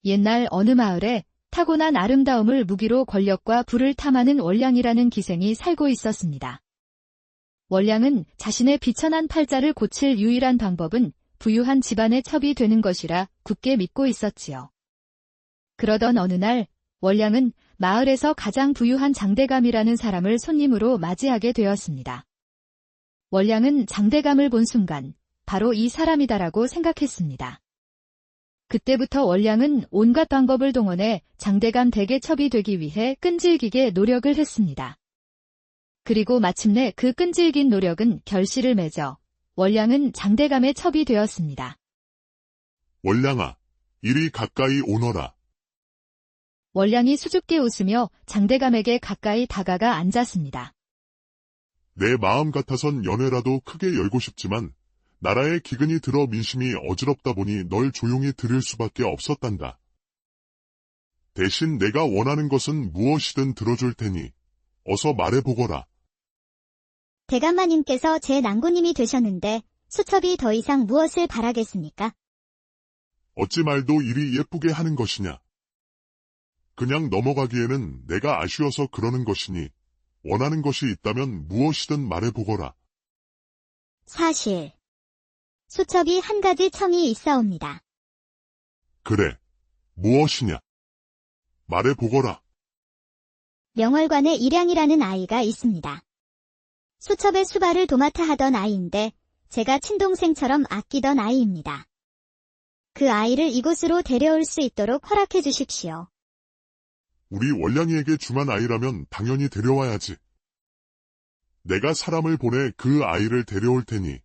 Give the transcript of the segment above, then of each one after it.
옛날 어느 마을에 타고난 아름다움을 무기로 권력과 부를 탐하는 월량이라는 기생이 살고 있었습니다. 월량은 자신의 비천한 팔자를 고칠 유일한 방법은 부유한 집안의 첩이 되는 것이라 굳게 믿고 있었지요. 그러던 어느 날 월량은 마을에서 가장 부유한 장대감이라는 사람을 손님으로 맞이하게 되었습니다. 월량은 장대감을 본 순간 바로 이 사람이다라고 생각했습니다. 그때부터 월량은 온갖 방법을 동원해 장대감 댁의 첩이 되기 위해 끈질기게 노력을 했습니다. 그리고 마침내 그 끈질긴 노력은 결실을 맺어 월량은 장대감의 첩이 되었습니다. 월량아, 이리 가까이 오너라. 월량이 수줍게 웃으며 장대감에게 가까이 다가가 앉았습니다. 내 마음 같아선 연회라도 크게 열고 싶지만 나라에 기근이 들어 민심이 어지럽다 보니 널 조용히 들을 수밖에 없었단다. 대신 내가 원하는 것은 무엇이든 들어줄 테니 어서 말해보거라. 대감마님께서 제 낭고님이 되셨는데 수첩이 더 이상 무엇을 바라겠습니까? 어찌 말도 이리 예쁘게 하는 것이냐. 그냥 넘어가기에는 내가 아쉬워서 그러는 것이니 원하는 것이 있다면 무엇이든 말해보거라. 사실 수첩이 한 가지 청이 있사옵니다. 그래, 무엇이냐? 말해보거라. 명월관에 일양이라는 아이가 있습니다. 수첩의 수발을 도맡아 하던 아이인데 제가 친동생처럼 아끼던 아이입니다. 그 아이를 이곳으로 데려올 수 있도록 허락해 주십시오. 우리 월량이에게 중한 아이라면 당연히 데려와야지. 내가 사람을 보내 그 아이를 데려올 테니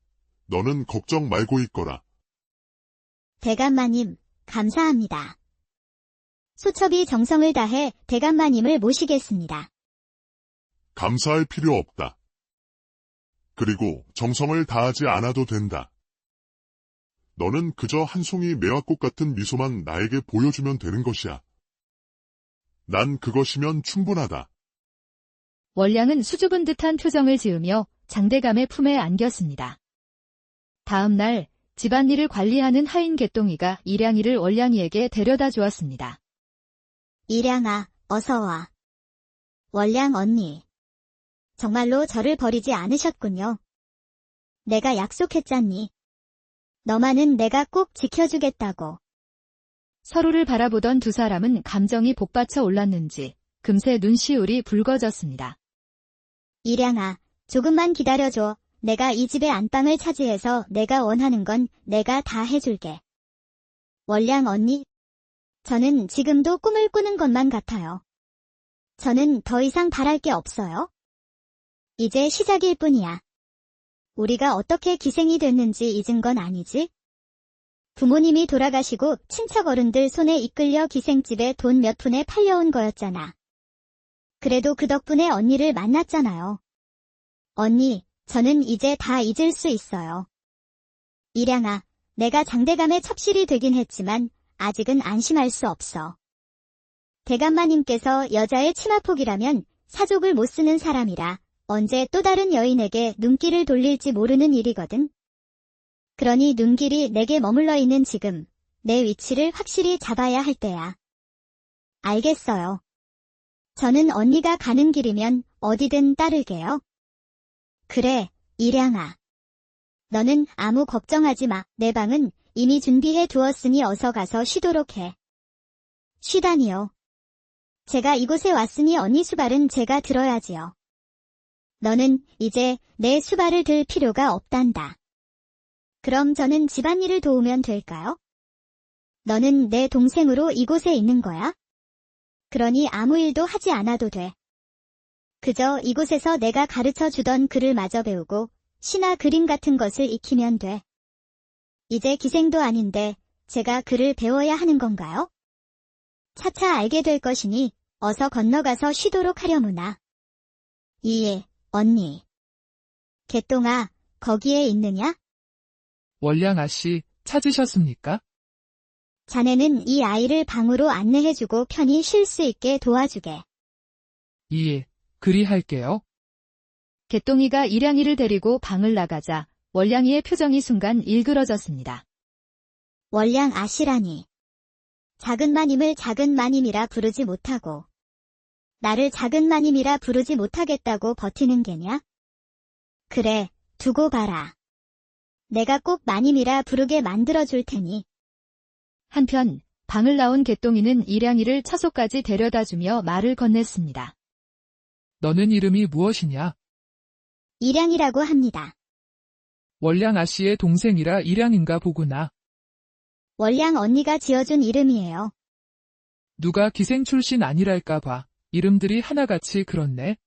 너는 걱정 말고 있거라. 대감마님, 감사합니다. 수첩이 정성을 다해 대감마님을 모시겠습니다. 감사할 필요 없다. 그리고 정성을 다하지 않아도 된다. 너는 그저 한 송이 매화꽃 같은 미소만 나에게 보여주면 되는 것이야. 난 그것이면 충분하다. 월량은 수줍은 듯한 표정을 지으며 장대감의 품에 안겼습니다. 다음 날 집안일을 관리하는 하인 개똥이가 일양이를 월량이에게 데려다 주었습니다. 일양아, 어서 와. 월량 언니. 정말로 저를 버리지 않으셨군요. 내가 약속했잖니. 너만은 내가 꼭 지켜주겠다고. 서로를 바라보던 두 사람은 감정이 복받쳐 올랐는지 금세 눈시울이 붉어졌습니다. 일양아, 조금만 기다려줘. 내가 이 집의 안방을 차지해서 내가 원하는 건 내가 다 해줄게. 월량 언니, 저는 지금도 꿈을 꾸는 것만 같아요. 저는 더 이상 바랄 게 없어요. 이제 시작일 뿐이야. 우리가 어떻게 기생이 됐는지 잊은 건 아니지? 부모님이 돌아가시고 친척 어른들 손에 이끌려 기생집에 돈 몇 푼에 팔려온 거였잖아. 그래도 그 덕분에 언니를 만났잖아요. 언니, 저는 이제 다 잊을 수 있어요. 일양아, 내가 장대감의 첩실이 되긴 했지만 아직은 안심할 수 없어. 대감마님께서 여자의 치마폭이라면 사족을 못 쓰는 사람이라 언제 또 다른 여인에게 눈길을 돌릴지 모르는 일이거든. 그러니 눈길이 내게 머물러 있는 지금 내 위치를 확실히 잡아야 할 때야. 알겠어요. 저는 언니가 가는 길이면 어디든 따를게요. 그래, 일양아. 너는 아무 걱정하지 마. 내 방은 이미 준비해 두었으니 어서 가서 쉬도록 해. 쉬다니요. 제가 이곳에 왔으니 언니 수발은 제가 들어야지요. 너는 이제 내 수발을 들 필요가 없단다. 그럼 저는 집안일을 도우면 될까요? 너는 내 동생으로 이곳에 있는 거야? 그러니 아무 일도 하지 않아도 돼. 그저 이곳에서 내가 가르쳐 주던 글을 마저 배우고 시나 그림 같은 것을 익히면 돼. 이제 기생도 아닌데 제가 글을 배워야 하는 건가요? 차차 알게 될 것이니 어서 건너가서 쉬도록 하려무나. 이에, 언니. 개똥아, 거기에 있느냐? 월량 아씨, 찾으셨습니까? 자네는 이 아이를 방으로 안내해주고 편히 쉴 수 있게 도와주게. 예, 그리 할게요. 개똥이가 일양이를 데리고 방을 나가자 월량이의 표정이 순간 일그러졌습니다. 월량 아시라니. 작은 마님을 작은 마님이라 부르지 못하고 나를 작은 마님이라 부르지 못하겠다고 버티는 게냐? 그래, 두고 봐라. 내가 꼭 마님이라 부르게 만들어줄 테니. 한편 방을 나온 개똥이는 일양이를 처소까지 데려다주며 말을 건넸습니다. 너는 이름이 무엇이냐? 일양이라고 합니다. 월량 아씨의 동생이라 일양인가 보구나. 월량 언니가 지어준 이름이에요. 누가 기생 출신 아니랄까 봐. 이름들이 하나같이 그렇네.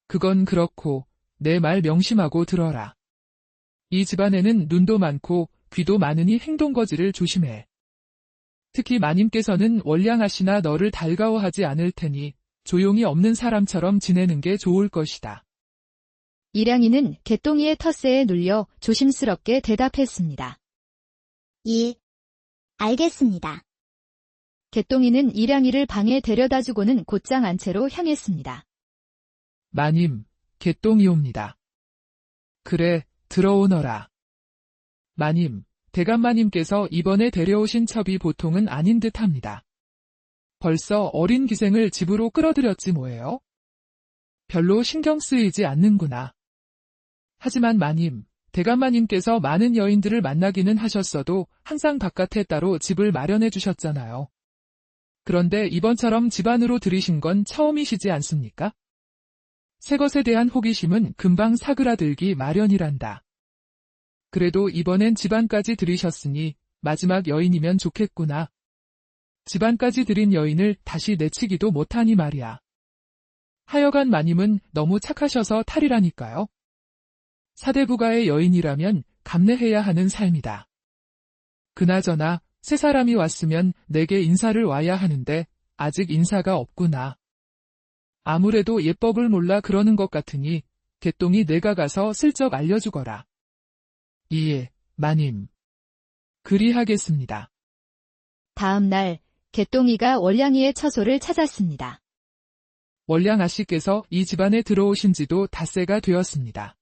그건 그렇고 내 말 명심하고 들어라. 이 집안에는 눈도 많고 귀도 많으니 행동거지를 조심해. 특히 마님께서는 월량 아씨나 너를 달가워하지 않을 테니 조용히 없는 사람처럼 지내는 게 좋을 것이다. 일양이는 개똥이의 텃세에 눌려 조심스럽게 대답했습니다. 알겠습니다. 개똥이는 일양이를 방에 데려다주고는 곧장 안채로 향했습니다. 마님, 개똥이옵니다. 그래, 들어오너라. 마님, 대감마님께서 이번에 데려오신 첩이 보통은 아닌 듯합니다. 벌써 어린 기생을 집으로 끌어들였지 뭐예요? 별로 신경 쓰이지 않는구나. 하지만 마님, 대감마님께서 많은 여인들을 만나기는 하셨어도 항상 바깥에 따로 집을 마련해 주셨잖아요. 그런데 이번처럼 집 안으로 들이신 건 처음이시지 않습니까? 새 것에 대한 호기심은 금방 사그라들기 마련이란다. 그래도 이번엔 집안까지 들이셨으니 마지막 여인이면 좋겠구나. 집안까지 들인 여인을 다시 내치기도 못하니 말이야. 하여간 마님은 너무 착하셔서 탈이라니까요. 사대부가의 여인이라면 감내해야 하는 삶이다. 그나저나 새 사람이 왔으면 내게 인사를 와야 하는데 아직 인사가 없구나. 아무래도 예법을 몰라 그러는 것 같으니 개똥이 내가 가서 슬쩍 알려주거라. 예, 마님. 그리하겠습니다. 다음 날 개똥이가 월량이의 처소를 찾았습니다. 월량 아씨께서 이 집안에 들어오신 지도 닷새가 되었습니다.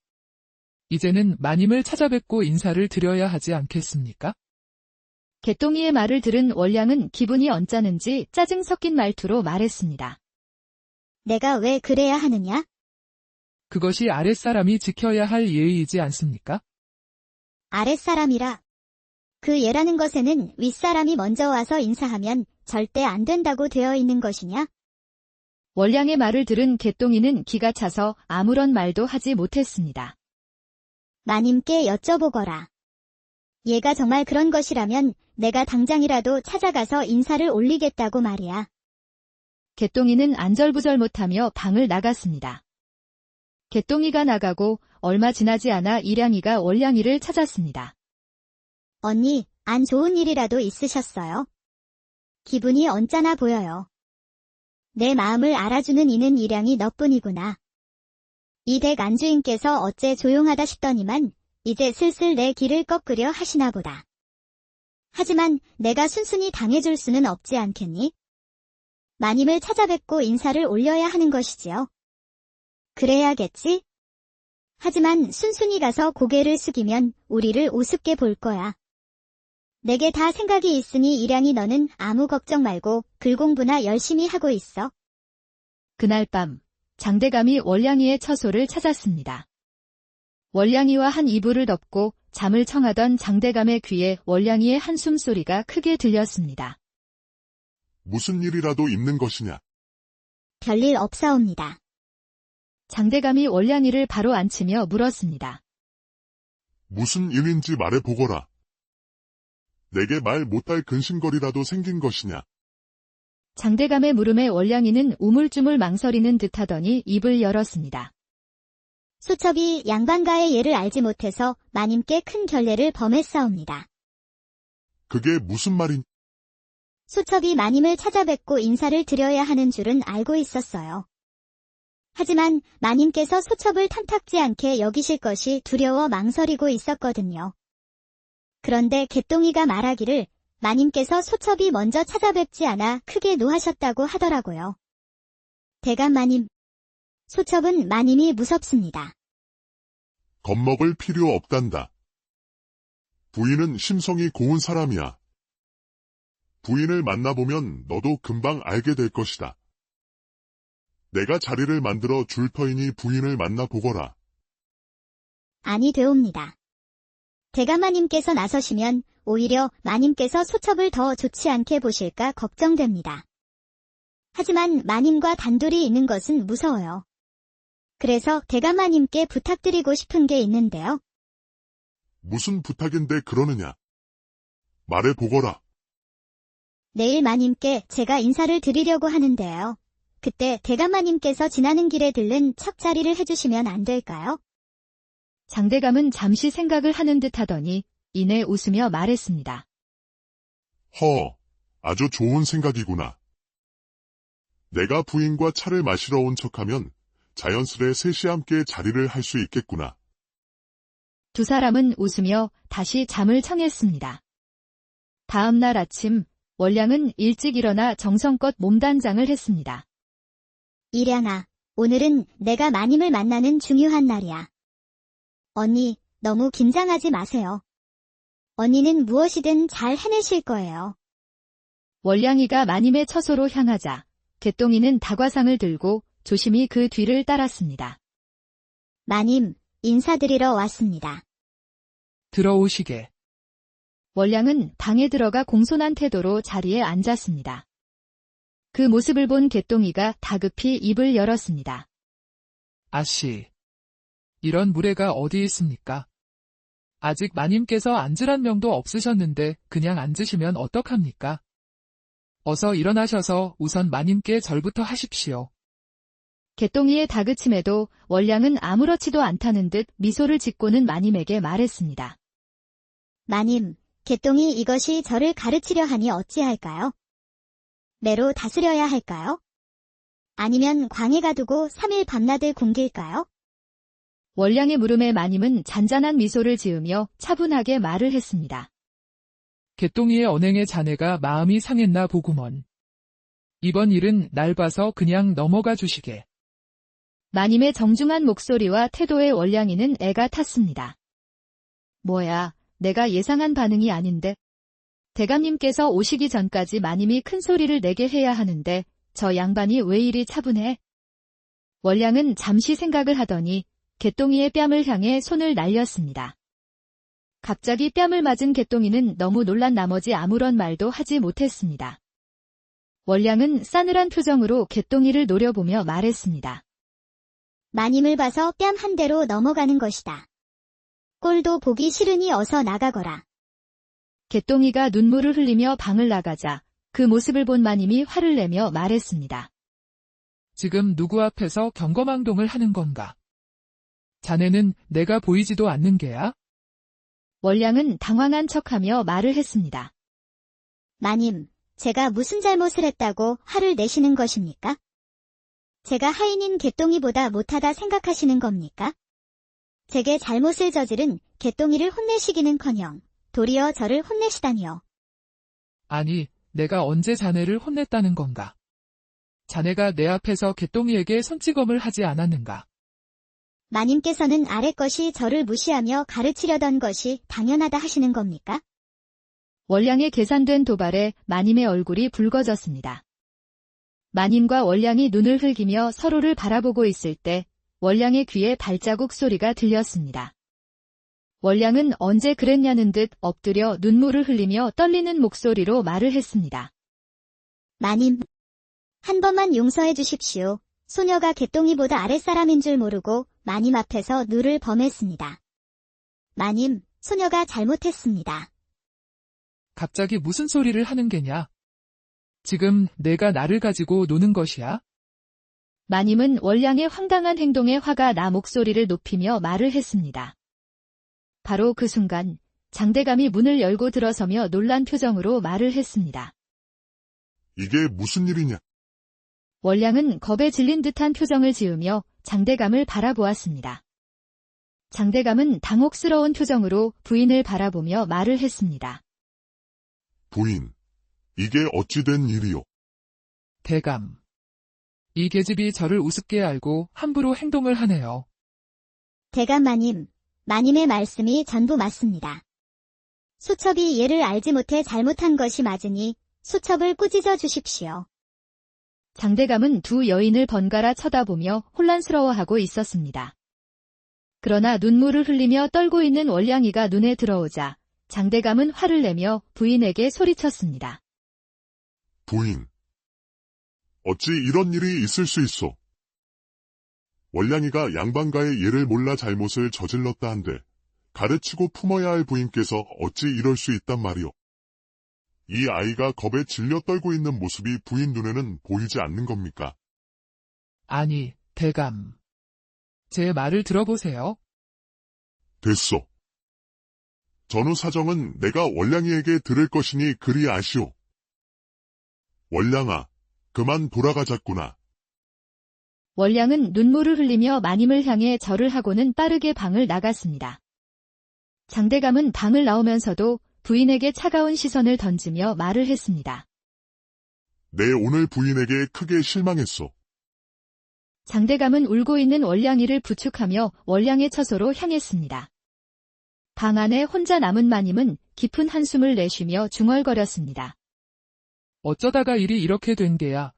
이제는 마님을 찾아뵙고 인사를 드려야 하지 않겠습니까? 개똥이의 말을 들은 월량은 기분이 언짢은지 짜증 섞인 말투로 말했습니다. 내가 왜 그래야 하느냐? 그것이 아랫사람이 지켜야 할 예의이지 않습니까? 아랫사람이라. 그 예라는 것에는 윗사람이 먼저 와서 인사하면 절대 안 된다고 되어 있는 것이냐? 월량의 말을 들은 개똥이는 기가 차서 아무런 말도 하지 못했습니다. 마님께 여쭤보거라. 얘가 정말 그런 것이라면 내가 당장이라도 찾아가서 인사를 올리겠다고 말이야. 개똥이는 안절부절 못하며 방을 나갔습니다. 개똥이가 나가고 얼마 지나지 않아 일양이가 월량이를 찾았습니다. 언니, 안 좋은 일이라도 있으셨어요? 기분이 언짢아 보여요. 내 마음을 알아주는 이는 일양이 너뿐이구나. 이 댁 안주인께서 어째 조용하다 싶더니만 이제 슬슬 내 길을 꺾으려 하시나 보다. 하지만 내가 순순히 당해줄 수는 없지 않겠니? 마님을 찾아뵙고 인사를 올려야 하는 것이지요. 그래야겠지? 하지만 순순히 가서 고개를 숙이면 우리를 우습게 볼 거야. 내게 다 생각이 있으니 일양이 너는 아무 걱정 말고 글 공부나 열심히 하고 있어. 그날 밤 장대감이 월량이의 처소를 찾았습니다. 월량이와 한 이불을 덮고 잠을 청하던 장대감의 귀에 월량이의 한숨 소리가 크게 들렸습니다. 무슨 일이라도 있는 것이냐? 별일 없사옵니다. 장대감이 월량이를 바로 앉히며 물었습니다. 무슨 일인지 말해보거라. 내게 말 못할 근심거리라도 생긴 것이냐? 장대감의 물음에 월량이는 우물쭈물 망설이는 듯하더니 입을 열었습니다. 소첩이 양반가의 예를 알지 못해서 마님께 큰 결례를 범했사옵니다. 그게 무슨 말인? 소첩이 마님을 찾아뵙고 인사를 드려야 하는 줄은 알고 있었어요. 하지만 마님께서 소첩을 탐탁지 않게 여기실 것이 두려워 망설이고 있었거든요. 그런데 개똥이가 말하기를 마님께서 소첩이 먼저 찾아뵙지 않아 크게 노하셨다고 하더라고요. 대감 마님, 소첩은 마님이 무섭습니다. 겁먹을 필요 없단다. 부인은 심성이 고운 사람이야. 부인을 만나보면 너도 금방 알게 될 것이다. 내가 자리를 만들어 줄 터이니 부인을 만나보거라. 아니 되옵니다. 대감마님께서 나서시면 오히려 마님께서 소첩을 더 좋지 않게 보실까 걱정됩니다. 하지만 마님과 단둘이 있는 것은 무서워요. 그래서 대감마님께 부탁드리고 싶은 게 있는데요. 무슨 부탁인데 그러느냐? 말해보거라. 내일 마님께 제가 인사를 드리려고 하는데요. 그때 대감마님께서 지나는 길에 들른 첫 자리를 해주시면 안 될까요? 장대감은 잠시 생각을 하는 듯 하더니 이내 웃으며 말했습니다. 아주 좋은 생각이구나. 내가 부인과 차를 마시러 온 척하면 자연스레 셋이 함께 자리를 할 수 있겠구나. 두 사람은 웃으며 다시 잠을 청했습니다. 다음 날 아침, 월량은 일찍 일어나 정성껏 몸단장을 했습니다. 일양아, 오늘은 내가 마님을 만나는 중요한 날이야. 언니, 너무 긴장하지 마세요. 언니는 무엇이든 잘 해내실 거예요. 월량이가 마님의 처소로 향하자 개똥이는 다과상을 들고 조심히 그 뒤를 따랐습니다. 마님, 인사드리러 왔습니다. 들어오시게. 월량은 방에 들어가 공손한 태도로 자리에 앉았습니다. 그 모습을 본 개똥이가 다급히 입을 열었습니다. 아씨. 이런 무례가 어디 있습니까? 아직 마님께서 앉으란 명도 없으셨는데 그냥 앉으시면 어떡합니까? 어서 일어나셔서 우선 마님께 절부터 하십시오. 개똥이의 다그침에도 월량은 아무렇지도 않다는 듯 미소를 짓고는 마님에게 말했습니다. 마님, 개똥이 이것이 저를 가르치려 하니 어찌할까요? 매로 다스려야 할까요? 아니면 광에 가두고 3일 밤낮을 굶길까요? 월량의 물음에 마님은 잔잔한 미소를 지으며 차분하게 말을 했습니다. 개똥이의 언행에 자네가 마음이 상했나 보구먼. 이번 일은 날 봐서 그냥 넘어가 주시게. 마님의 정중한 목소리와 태도에 월량이는 애가 탔습니다. 뭐야, 내가 예상한 반응이 아닌데. 대감님께서 오시기 전까지 마님이 큰 소리를 내게 해야 하는데 저 양반이 왜 이리 차분해? 월량은 잠시 생각을 하더니 개똥이의 뺨을 향해 손을 날렸습니다. 갑자기 뺨을 맞은 개똥이는 너무 놀란 나머지 아무런 말도 하지 못했습니다. 월량은 싸늘한 표정으로 개똥이를 노려보며 말했습니다. 마님을 봐서 뺨 한 대로 넘어가는 것이다. 꼴도 보기 싫으니 어서 나가거라. 개똥이가 눈물을 흘리며 방을 나가자 그 모습을 본 마님이 화를 내며 말했습니다. 지금 누구 앞에서 경거망동을 하는 건가? 자네는 내가 보이지도 않는 게야? 월량은 당황한 척하며 말을 했습니다. 마님, 제가 무슨 잘못을 했다고 화를 내시는 것입니까? 제가 하인인 개똥이보다 못하다 생각하시는 겁니까? 제게 잘못을 저지른 개똥이를 혼내시기는커녕 도리어 저를 혼내시다니요. 아니, 내가 언제 자네를 혼냈다는 건가? 자네가 내 앞에서 개똥이에게 손찌검을 하지 않았는가? 마님께서는 아래 것이 저를 무시하며 가르치려던 것이 당연하다 하시는 겁니까? 월량의 계산된 도발에 마님의 얼굴이 붉어졌습니다. 마님과 월량이 눈을 흘기며 서로를 바라보고 있을 때 월량의 귀에 발자국 소리가 들렸습니다. 월량은 언제 그랬냐는 듯 엎드려 눈물을 흘리며 떨리는 목소리로 말을 했습니다. 마님, 한 번만 용서해 주십시오. 소녀가 개똥이보다 아랫사람인 줄 모르고 마님 앞에서 누를 범했습니다. 마님, 소녀가 잘못했습니다. 갑자기 무슨 소리를 하는 게냐? 지금 내가 나를 가지고 노는 것이야? 마님은 월량의 황당한 행동에 화가 나 목소리를 높이며 말을 했습니다. 바로 그 순간 장대감이 문을 열고 들어서며 놀란 표정으로 말을 했습니다. 이게 무슨 일이냐? 월량은 겁에 질린 듯한 표정을 지으며 장대감을 바라보았습니다. 장대감은 당혹스러운 표정으로 부인을 바라보며 말을 했습니다. 부인, 이게 어찌 된 일이요? 대감. 이 계집이 저를 우습게 알고 함부로 행동을 하네요. 대감 마님, 마님의 말씀이 전부 맞습니다. 소첩이 얘를 알지 못해 잘못한 것이 맞으니 수첩을 꾸짖어 주십시오. 장대감은 두 여인을 번갈아 쳐다보며 혼란스러워하고 있었습니다. 그러나 눈물을 흘리며 떨고 있는 월량이가 눈에 들어오자 장대감은 화를 내며 부인에게 소리쳤습니다. 부인. 어찌 이런 일이 있을 수 있소? 월량이가 양반가의 예를 몰라 잘못을 저질렀다 한데 가르치고 품어야 할 부인께서 어찌 이럴 수 있단 말이오? 이 아이가 겁에 질려 떨고 있는 모습이 부인 눈에는 보이지 않는 겁니까? 아니, 대감. 제 말을 들어보세요. 됐소. 전후 사정은 내가 월량이에게 들을 것이니 그리 아시오. 월량아, 그만 돌아가자꾸나. 월량은 눈물을 흘리며 마님을 향해 절을 하고는 빠르게 방을 나갔습니다. 장대감은 방을 나오면서도 부인에게 차가운 시선을 던지며 말을 했습니다. 내 오늘 부인에게 크게 실망했소. 장대감은 울고 있는 월량이를 부축하며 월량의 처소로 향했습니다. 방 안에 혼자 남은 마님은 깊은 한숨을 내쉬며 중얼거렸습니다. 어쩌다가 일이 이렇게 된 게야.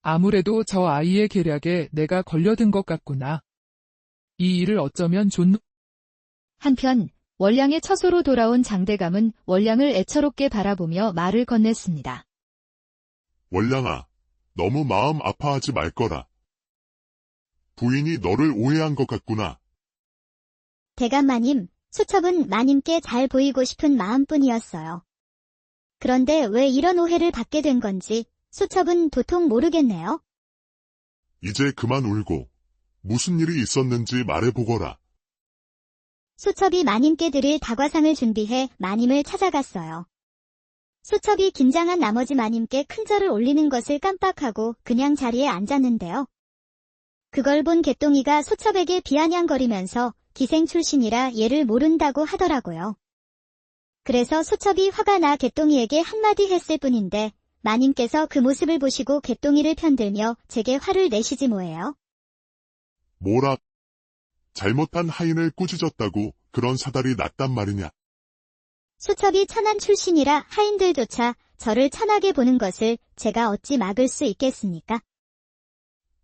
아무래도 저 아이의 계략에 내가 걸려든 것 같구나. 이 일을 어쩌면 한편 월량의 처소로 돌아온 장대감은 월량을 애처롭게 바라보며 말을 건넸습니다. 월량아, 너무 마음 아파하지 말거라. 부인이 너를 오해한 것 같구나. 대감 마님, 수첩은 마님께 잘 보이고 싶은 마음뿐이었어요. 그런데 왜 이런 오해를 받게 된 건지 수첩은 도통 모르겠네요. 이제 그만 울고 무슨 일이 있었는지 말해보거라. 수첩이 마님께 드릴 다과상을 준비해 마님을 찾아갔어요. 수첩이 긴장한 나머지 마님께 큰 절을 올리는 것을 깜빡하고 그냥 자리에 앉았는데요. 그걸 본 개똥이가 수첩에게 비아냥거리면서 기생 출신이라 얘를 모른다고 하더라고요. 그래서 수첩이 화가 나 개똥이에게 한마디 했을 뿐인데 마님께서 그 모습을 보시고 개똥이를 편들며 제게 화를 내시지 뭐예요. 뭐라? 잘못한 하인을 꾸짖었다고 그런 사달이 났단 말이냐? 수첩이 천한 출신이라 하인들조차 저를 천하게 보는 것을 제가 어찌 막을 수 있겠습니까?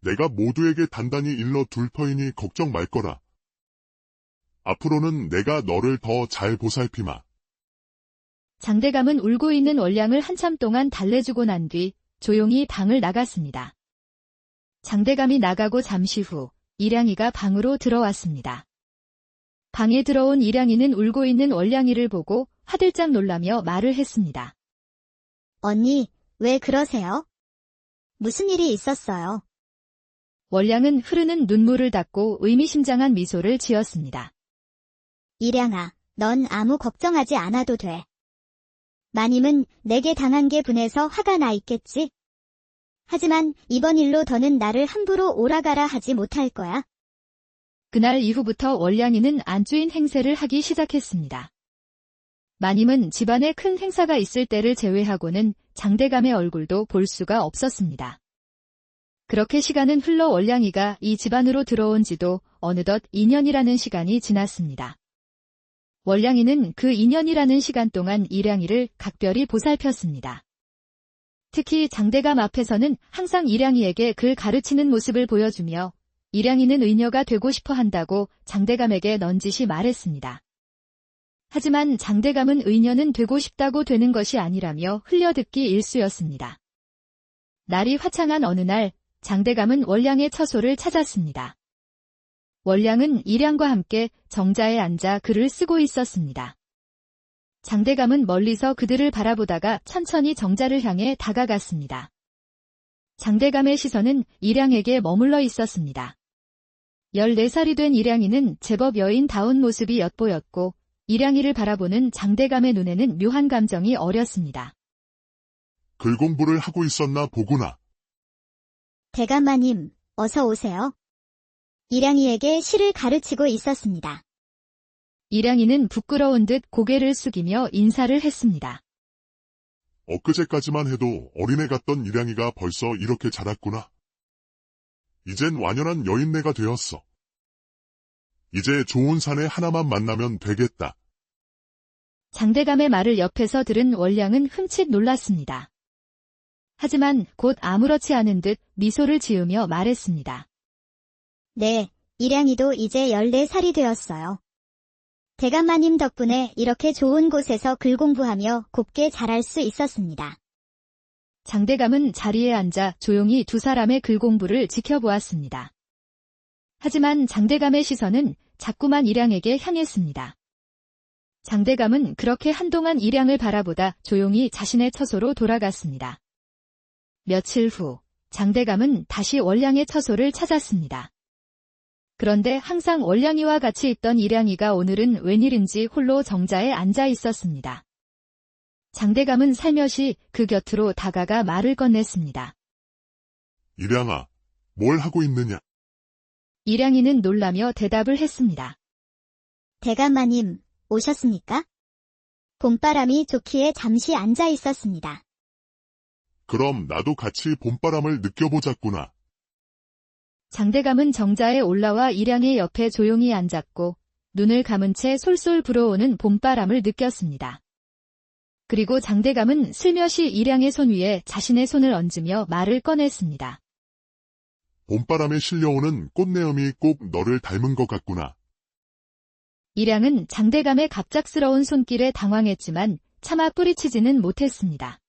내가 모두에게 단단히 일러 둘 터이니 걱정 말거라. 앞으로는 내가 너를 더 잘 보살피마. 장대감은 울고 있는 월량을 한참 동안 달래주고 난 뒤 조용히 방을 나갔습니다. 장대감이 나가고 잠시 후 이량이가 방으로 들어왔습니다. 방에 들어온 이량이는 울고 있는 월량이를 보고 화들짝 놀라며 말을 했습니다. 언니, 왜 그러세요? 무슨 일이 있었어요? 월량은 흐르는 눈물을 닦고 의미심장한 미소를 지었습니다. 이량아, 넌 아무 걱정하지 않아도 돼. 마님은 내게 당한 게 분해서 화가 나 있겠지? 하지만 이번 일로 더는 나를 함부로 오라가라 하지 못할 거야. 그날 이후부터 월량이는 안주인 행세를 하기 시작했습니다. 마님은 집안에 큰 행사가 있을 때를 제외하고는 장대감의 얼굴도 볼 수가 없었습니다. 그렇게 시간은 흘러 월량이가 이 집안으로 들어온 지도 어느덧 2년이라는 시간이 지났습니다. 월량이는 그 2년이라는 시간 동안 이량이를 각별히 보살폈습니다. 특히 장대감 앞에서는 항상 이량이에게 글 가르치는 모습을 보여주며 이량이는 의녀가 되고 싶어 한다고 장대감에게 넌지시 말했습니다. 하지만 장대감은 의녀는 되고 싶다고 되는 것이 아니라며 흘려듣기 일쑤였습니다. 날이 화창한 어느 날 장대감은 월량의 처소를 찾았습니다. 월량은 이량과 함께 정자에 앉아 글을 쓰고 있었습니다. 장대감은 멀리서 그들을 바라보다가 천천히 정자를 향해 다가갔습니다. 장대감의 시선은 이량에게 머물러 있었습니다. 14살이 된 이량이는 제법 여인다운 모습이 엿보였고 이량이를 바라보는 장대감의 눈에는 묘한 감정이 어렸습니다. 글 공부를 하고 있었나 보구나. 대감마님, 어서 오세요. 이량이에게 시를 가르치고 있었습니다. 이량이는 부끄러운 듯 고개를 숙이며 인사를 했습니다. 엊그제까지만 해도 어린애 같던 이량이가 벌써 이렇게 자랐구나. 이젠 완연한 여인네가 되었어. 이제 좋은 사내 하나만 만나면 되겠다. 장대감의 말을 옆에서 들은 월량은 흠칫 놀랐습니다. 하지만 곧 아무렇지 않은 듯 미소를 지으며 말했습니다. 네, 일양이도 이제 14살이 되었어요. 대감마님 덕분에 이렇게 좋은 곳에서 글 공부하며 곱게 자랄 수 있었습니다. 장대감은 자리에 앉아 조용히 두 사람의 글 공부를 지켜보았습니다. 하지만 장대감의 시선은 자꾸만 일양에게 향했습니다. 장대감은 그렇게 한동안 일양을 바라보다 조용히 자신의 처소로 돌아갔습니다. 며칠 후, 장대감은 다시 월량의 처소를 찾았습니다. 그런데 항상 월량이와 같이 있던 일양이가 오늘은 웬일인지 홀로 정자에 앉아 있었습니다. 장대감은 살며시 그 곁으로 다가가 말을 건넸습니다. 일양아, 뭘 하고 있느냐? 일양이는 놀라며 대답을 했습니다. 대감마님, 오셨습니까? 봄바람이 좋기에 잠시 앉아 있었습니다. 그럼 나도 같이 봄바람을 느껴보자꾸나. 장대감은 정자에 올라와 일양의 옆에 조용히 앉았고 눈을 감은 채 솔솔 불어오는 봄바람을 느꼈습니다. 그리고 장대감은 슬며시 일양의 손 위에 자신의 손을 얹으며 말을 꺼냈습니다. 봄바람에 실려오는 꽃내음이 꼭 너를 닮은 것 같구나. 일양은 장대감의 갑작스러운 손길에 당황했지만 차마 뿌리치지는 못했습니다.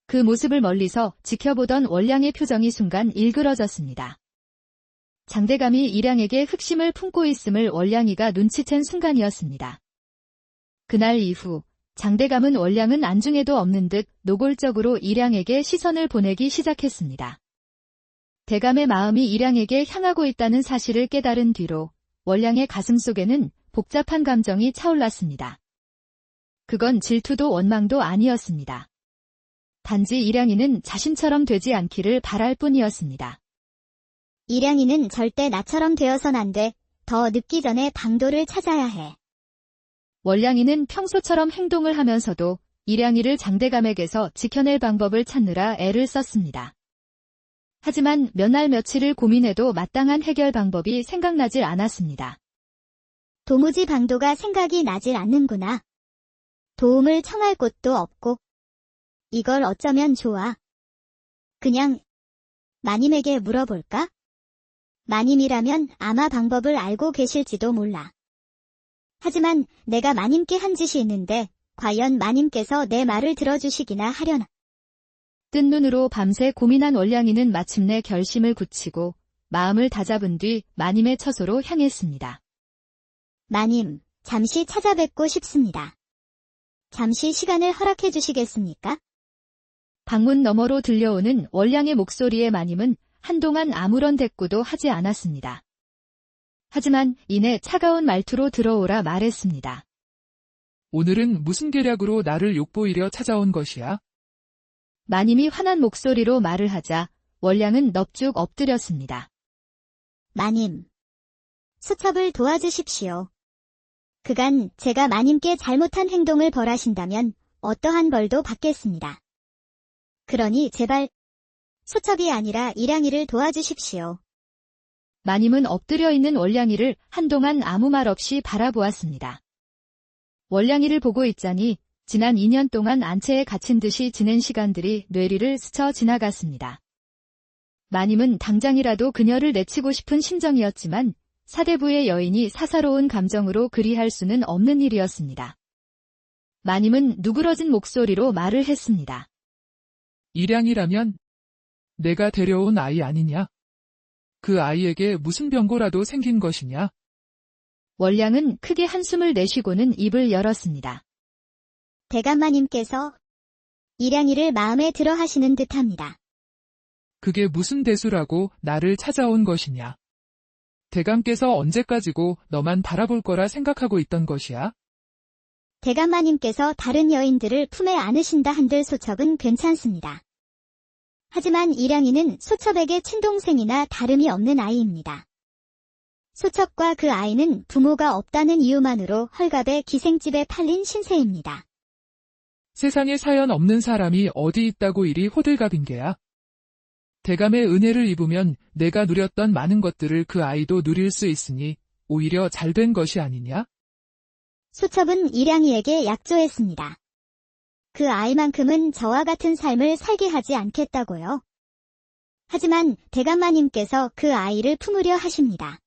그 모습을 멀리서 지켜보던 월량의 표정이 순간 일그러졌습니다. 장대감이 일양에게 흑심을 품고 있음을 월량이가 눈치챈 순간이었습니다. 그날 이후 장대감은 월량은 안중에도 없는 듯 노골적으로 일양에게 시선을 보내기 시작했습니다. 대감의 마음이 일양에게 향하고 있다는 사실을 깨달은 뒤로 월량의 가슴속에는 복잡한 감정이 차올랐습니다. 그건 질투도 원망도 아니었습니다. 단지 일양이는 자신처럼 되지 않기를 바랄 뿐이었습니다. 일양이는 절대 나처럼 되어선 안 돼. 더 늦기 전에 방도를 찾아야 해. 월량이는 평소처럼 행동을 하면서도 일양이를 장대감에게서 지켜낼 방법을 찾느라 애를 썼습니다. 하지만 몇 날 며칠을 고민해도 마땅한 해결 방법이 생각나질 않았습니다. 도무지 방도가 생각이 나질 않는구나. 도움을 청할 곳도 없고. 이걸 어쩌면 좋아. 그냥 마님에게 물어볼까? 마님이라면 아마 방법을 알고 계실지도 몰라. 하지만 내가 마님께 한 짓이 있는데 과연 마님께서 내 말을 들어주시기나 하려나. 뜬 눈으로 밤새 고민한 월량이는 마침내 결심을 굳히고 마음을 다잡은 뒤 마님의 처소로 향했습니다. 마님, 잠시 찾아뵙고 싶습니다. 잠시 시간을 허락해 주시겠습니까? 방문 너머로 들려오는 월량의 목소리에 마님은 한동안 아무런 대꾸도 하지 않았습니다. 하지만 이내 차가운 말투로 들어오라 말했습니다. 오늘은 무슨 계략으로 나를 욕보이려 찾아온 것이야? 마님이 화난 목소리로 말을 하자 월량은 넙죽 엎드렸습니다. 마님, 수첩을 도와주십시오. 그간 제가 마님께 잘못한 행동을 벌하신다면 어떠한 벌도 받겠습니다. 그러니 제발 수첩이 아니라 일양이를 도와주십시오. 마님은 엎드려 있는 월량이를 한동안 아무 말 없이 바라보았습니다. 월량이를 보고 있자니 지난 2년 동안 안채에 갇힌 듯이 지낸 시간들이 뇌리를 스쳐 지나갔습니다. 마님은 당장이라도 그녀를 내치고 싶은 심정이었지만 사대부의 여인이 사사로운 감정으로 그리할 수는 없는 일이었습니다. 마님은 누그러진 목소리로 말을 했습니다. 일양이라면 내가 데려온 아이 아니냐? 그 아이에게 무슨 병고라도 생긴 것이냐? 월량은 크게 한숨을 내쉬고는 입을 열었습니다. 대감마님께서 일양이를 마음에 들어 하시는 듯합니다. 그게 무슨 대수라고 나를 찾아온 것이냐? 대감께서 언제까지고 너만 바라볼 거라 생각하고 있던 것이야? 대감마님께서 다른 여인들을 품에 안으신다 한들 소첩은 괜찮습니다. 하지만 일양이는 소첩에게 친동생이나 다름이 없는 아이입니다. 소첩과 그 아이는 부모가 없다는 이유만으로 헐갑의 기생집에 팔린 신세입니다. 세상에 사연 없는 사람이 어디 있다고 이리 호들갑인 게야? 대감의 은혜를 입으면 내가 누렸던 많은 것들을 그 아이도 누릴 수 있으니 오히려 잘된 것이 아니냐? 소첩은 일양이에게 약조했습니다. 그 아이만큼은 저와 같은 삶을 살게 하지 않겠다고요. 하지만 대감마님께서 그 아이를 품으려 하십니다.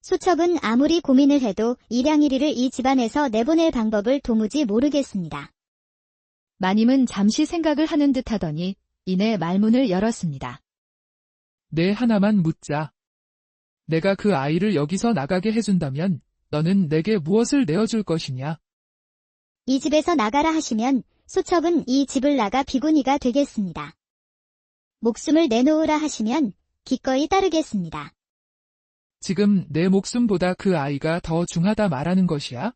소첩은 아무리 고민을 해도 일양이리를 이 집안에서 내보낼 방법을 도무지 모르겠습니다. 마님은 잠시 생각을 하는 듯 하더니 이내 말문을 열었습니다. 내 하나만 묻자. 내가 그 아이를 여기서 나가게 해준다면 너는 내게 무엇을 내어줄 것이냐? 이 집에서 나가라 하시면 소첩은 이 집을 나가 비구니가 되겠습니다. 목숨을 내놓으라 하시면 기꺼이 따르겠습니다. 지금 내 목숨보다 그 아이가 더 중하다 말하는 것이야?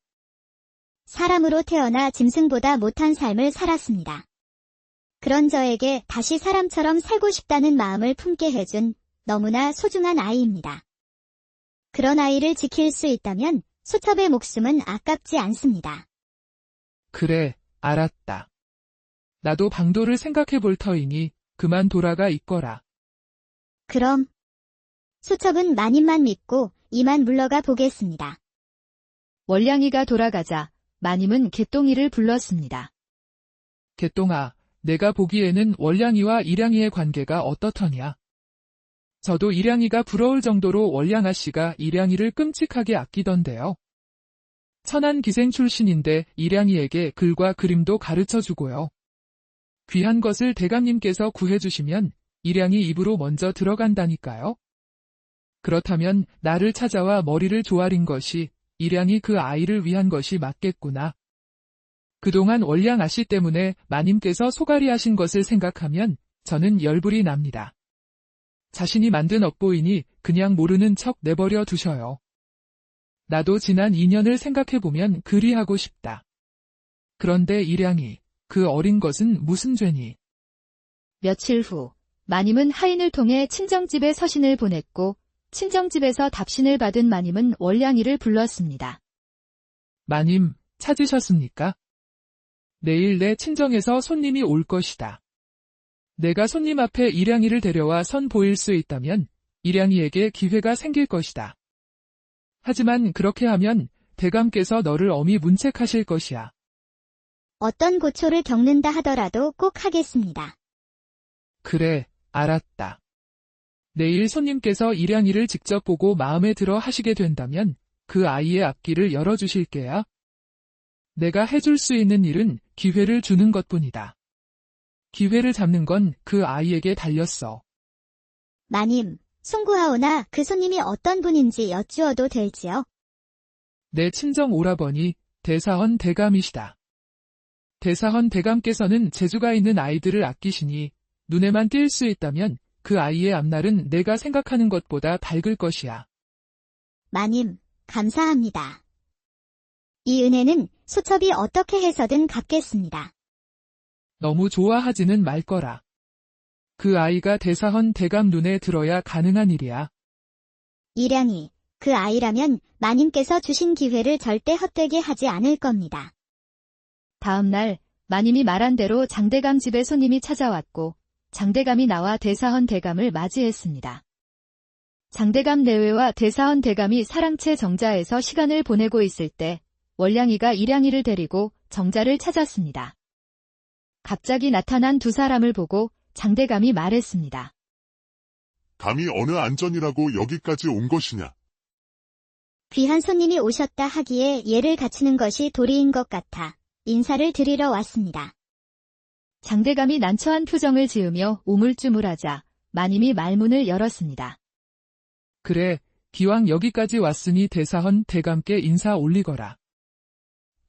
사람으로 태어나 짐승보다 못한 삶을 살았습니다. 그런 저에게 다시 사람처럼 살고 싶다는 마음을 품게 해준 너무나 소중한 아이입니다. 그런 아이를 지킬 수 있다면 소첩의 목숨은 아깝지 않습니다. 그래, 알았다. 나도 방도를 생각해 볼 터이니 그만 돌아가 있거라. 그럼 소첩은 마님만 믿고 이만 물러가 보겠습니다. 월량이가 돌아가자 마님은 개똥이를 불렀습니다. 개똥아, 내가 보기에는 월량이와 일양이의 관계가 어떻더냐? 저도 일양이가 부러울 정도로 월량아 씨가 일양이를 끔찍하게 아끼던데요. 천안 기생 출신인데 일양이에게 글과 그림도 가르쳐주고요. 귀한 것을 대감님께서 구해주시면 일양이 입으로 먼저 들어간다니까요. 그렇다면 나를 찾아와 머리를 조아린 것이 일양이 그 아이를 위한 것이 맞겠구나. 그동안 월량아 씨 때문에 마님께서 소갈이 하신 것을 생각하면 저는 열불이 납니다. 자신이 만든 업보이니 그냥 모르는 척 내버려 두셔요. 나도 지난 2년을 생각해보면 그리하고 싶다. 그런데 일양이, 그 어린 것은 무슨 죄니? 며칠 후 마님은 하인을 통해 친정집에 서신을 보냈고 친정집에서 답신을 받은 마님은 월량이를 불렀습니다. 마님, 찾으셨습니까? 내일 내 친정에서 손님이 올 것이다. 내가 손님 앞에 일양이를 데려와 선 보일 수 있다면 일양이에게 기회가 생길 것이다. 하지만 그렇게 하면 대감께서 너를 엄히 문책하실 것이야. 어떤 고초를 겪는다 하더라도 꼭 하겠습니다. 그래, 알았다. 내일 손님께서 일양이를 직접 보고 마음에 들어 하시게 된다면 그 아이의 앞길을 열어주실게야. 내가 해줄 수 있는 일은 기회를 주는 것뿐이다. 기회를 잡는 건 그 아이에게 달렸어. 마님, 송구하오나 그 손님이 어떤 분인지 여쭈어도 될지요? 내 친정 오라버니 대사헌 대감이시다. 대사헌 대감께서는 재주가 있는 아이들을 아끼시니 눈에만 띌 수 있다면 그 아이의 앞날은 내가 생각하는 것보다 밝을 것이야. 마님, 감사합니다. 이 은혜는 소첩이 어떻게 해서든 갚겠습니다. 너무 좋아하지는 말 거라. 그 아이가 대사헌 대감 눈에 들어야 가능한 일이야. 일양이, 그 아이라면 마님께서 주신 기회를 절대 헛되게 하지 않을 겁니다. 다음 날 마님이 말한 대로 장대감 집에 손님이 찾아왔고 장대감이 나와 대사헌 대감을 맞이했습니다. 장대감 내외와 대사헌 대감이 사랑채 정자에서 시간을 보내고 있을 때 월량이가 일양이를 데리고 정자를 찾았습니다. 갑자기 나타난 두 사람을 보고 장대감이 말했습니다. 감히 어느 안전이라고 여기까지 온 것이냐? 귀한 손님이 오셨다 하기에 예를 갖추는 것이 도리인 것 같아 인사를 드리러 왔습니다. 장대감이 난처한 표정을 지으며 우물쭈물하자 마님이 말문을 열었습니다. 그래, 기왕 여기까지 왔으니 대사헌 대감께 인사 올리거라.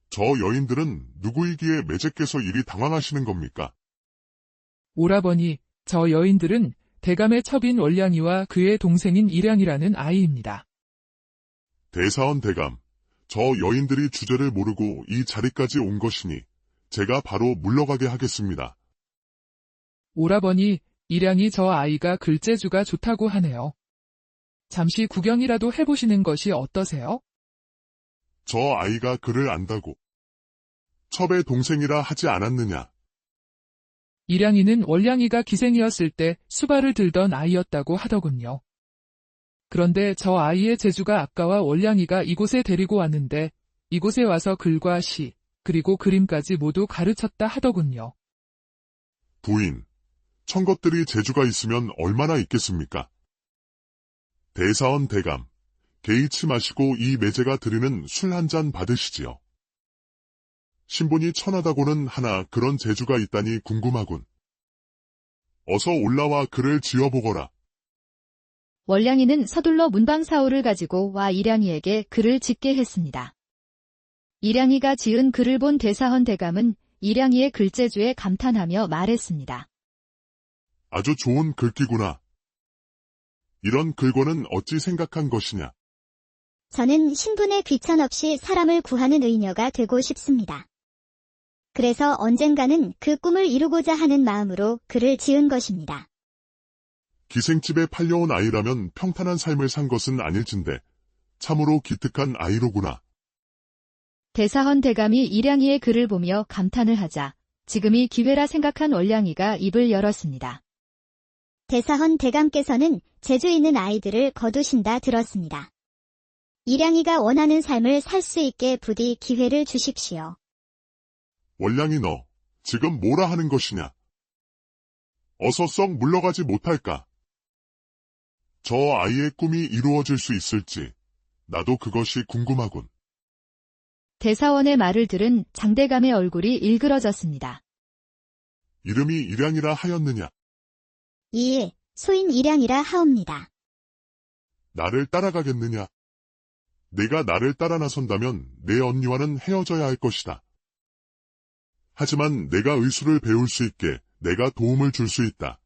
저 여인들은 누구이기에 매제께서 이리 당황하시는 겁니까? 오라버니, 저 여인들은 대감의 첩인 월량이와 그의 동생인 일양이라는 아이입니다. 대사헌 대감, 저 여인들이 주제를 모르고 이 자리까지 온 것이니 제가 바로 물러가게 하겠습니다. 오라버니, 일양이 저 아이가 글재주가 좋다고 하네요. 잠시 구경이라도 해보시는 것이 어떠세요? 저 아이가 글을 안다고. 첩의 동생이라 하지 않았느냐? 일양이는 월량이가 기생이었을 때 수발을 들던 아이였다고 하더군요. 그런데 저 아이의 재주가 아까와 월량이가 이곳에 데리고 왔는데 이곳에 와서 글과 시, 그리고 그림까지 모두 가르쳤다 하더군요. 부인, 천 것들이 재주가 있으면 얼마나 있겠습니까? 대사원 대감, 개의치 마시고 이 매제가 드리는 술 한 잔 받으시지요. 신분이 천하다고는 하나 그런 재주가 있다니 궁금하군. 어서 올라와 글을 지어보거라. 월량이는 서둘러 문방사오를 가지고 와 일양이에게 글을 짓게 했습니다. 일양이가 지은 글을 본 대사헌 대감은 일양이의 글재주에 감탄하며 말했습니다. 아주 좋은 글귀구나. 이런 글권은 어찌 생각한 것이냐? 저는 신분에 귀천 없이 사람을 구하는 의녀가 되고 싶습니다. 그래서 언젠가는 그 꿈을 이루고자 하는 마음으로 글을 지은 것입니다. 기생집에 팔려온 아이라면 평탄한 삶을 산 것은 아닐진데 참으로 기특한 아이로구나. 대사헌 대감이 일양이의 글을 보며 감탄을 하자 지금이 기회라 생각한 월량이가 입을 열었습니다. 대사헌 대감께서는 재주 있는 아이들을 거두신다 들었습니다. 일양이가 원하는 삶을 살 수 있게 부디 기회를 주십시오. 월량이 너 지금 뭐라 하는 것이냐? 어서 썩 물러가지 못할까? 저 아이의 꿈이 이루어질 수 있을지 나도 그것이 궁금하군. 대사원의 말을 들은 장대감의 얼굴이 일그러졌습니다. 이름이 일양이라 하였느냐? 예, 소인 일양이라 하옵니다. 나를 따라가겠느냐? 내가 나를 따라 나선다면 내 언니와는 헤어져야 할 것이다. 하지만 내가 의술을 배울 수 있게 내가 도움을 줄 수 있다.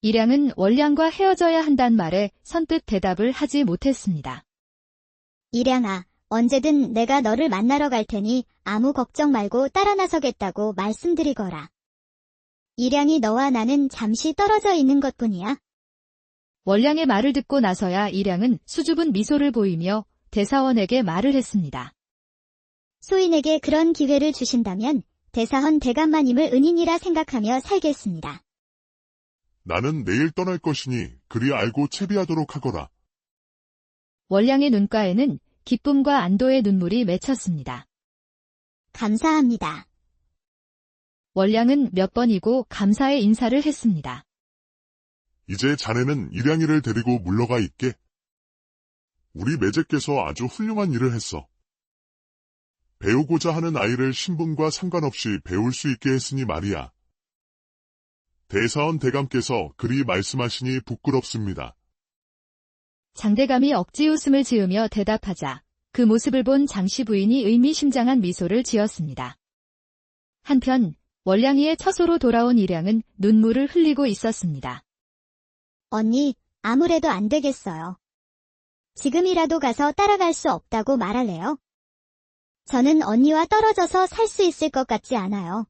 일양은 월량과 헤어져야 한단 말에 선뜻 대답을 하지 못했습니다. 일양아, 언제든 내가 너를 만나러 갈 테니 아무 걱정 말고 따라 나서겠다고 말씀드리거라. 일양이 너와 나는 잠시 떨어져 있는 것뿐이야. 월량의 말을 듣고 나서야 일양은 수줍은 미소를 보이며 대사원에게 말을 했습니다. 소인에게 그런 기회를 주신다면 대사헌 대감마님을 은인이라 생각하며 살겠습니다. 나는 내일 떠날 것이니 그리 알고 채비하도록 하거라. 월량의 눈가에는 기쁨과 안도의 눈물이 맺혔습니다. 감사합니다. 월량은 몇 번이고 감사의 인사를 했습니다. 이제 자네는 일양이를 데리고 물러가 있게. 우리 매제께서 아주 훌륭한 일을 했어. 배우고자 하는 아이를 신분과 상관없이 배울 수 있게 했으니 말이야. 대사헌 대감께서 그리 말씀하시니 부끄럽습니다. 장대감이 억지 웃음을 지으며 대답하자 그 모습을 본 장씨 부인이 의미심장한 미소를 지었습니다. 한편 월량이의 처소로 돌아온 일양은 눈물을 흘리고 있었습니다. 언니, 아무래도 안 되겠어요. 지금이라도 가서 따라갈 수 없다고 말할래요? 저는 언니와 떨어져서 살 수 있을 것 같지 않아요.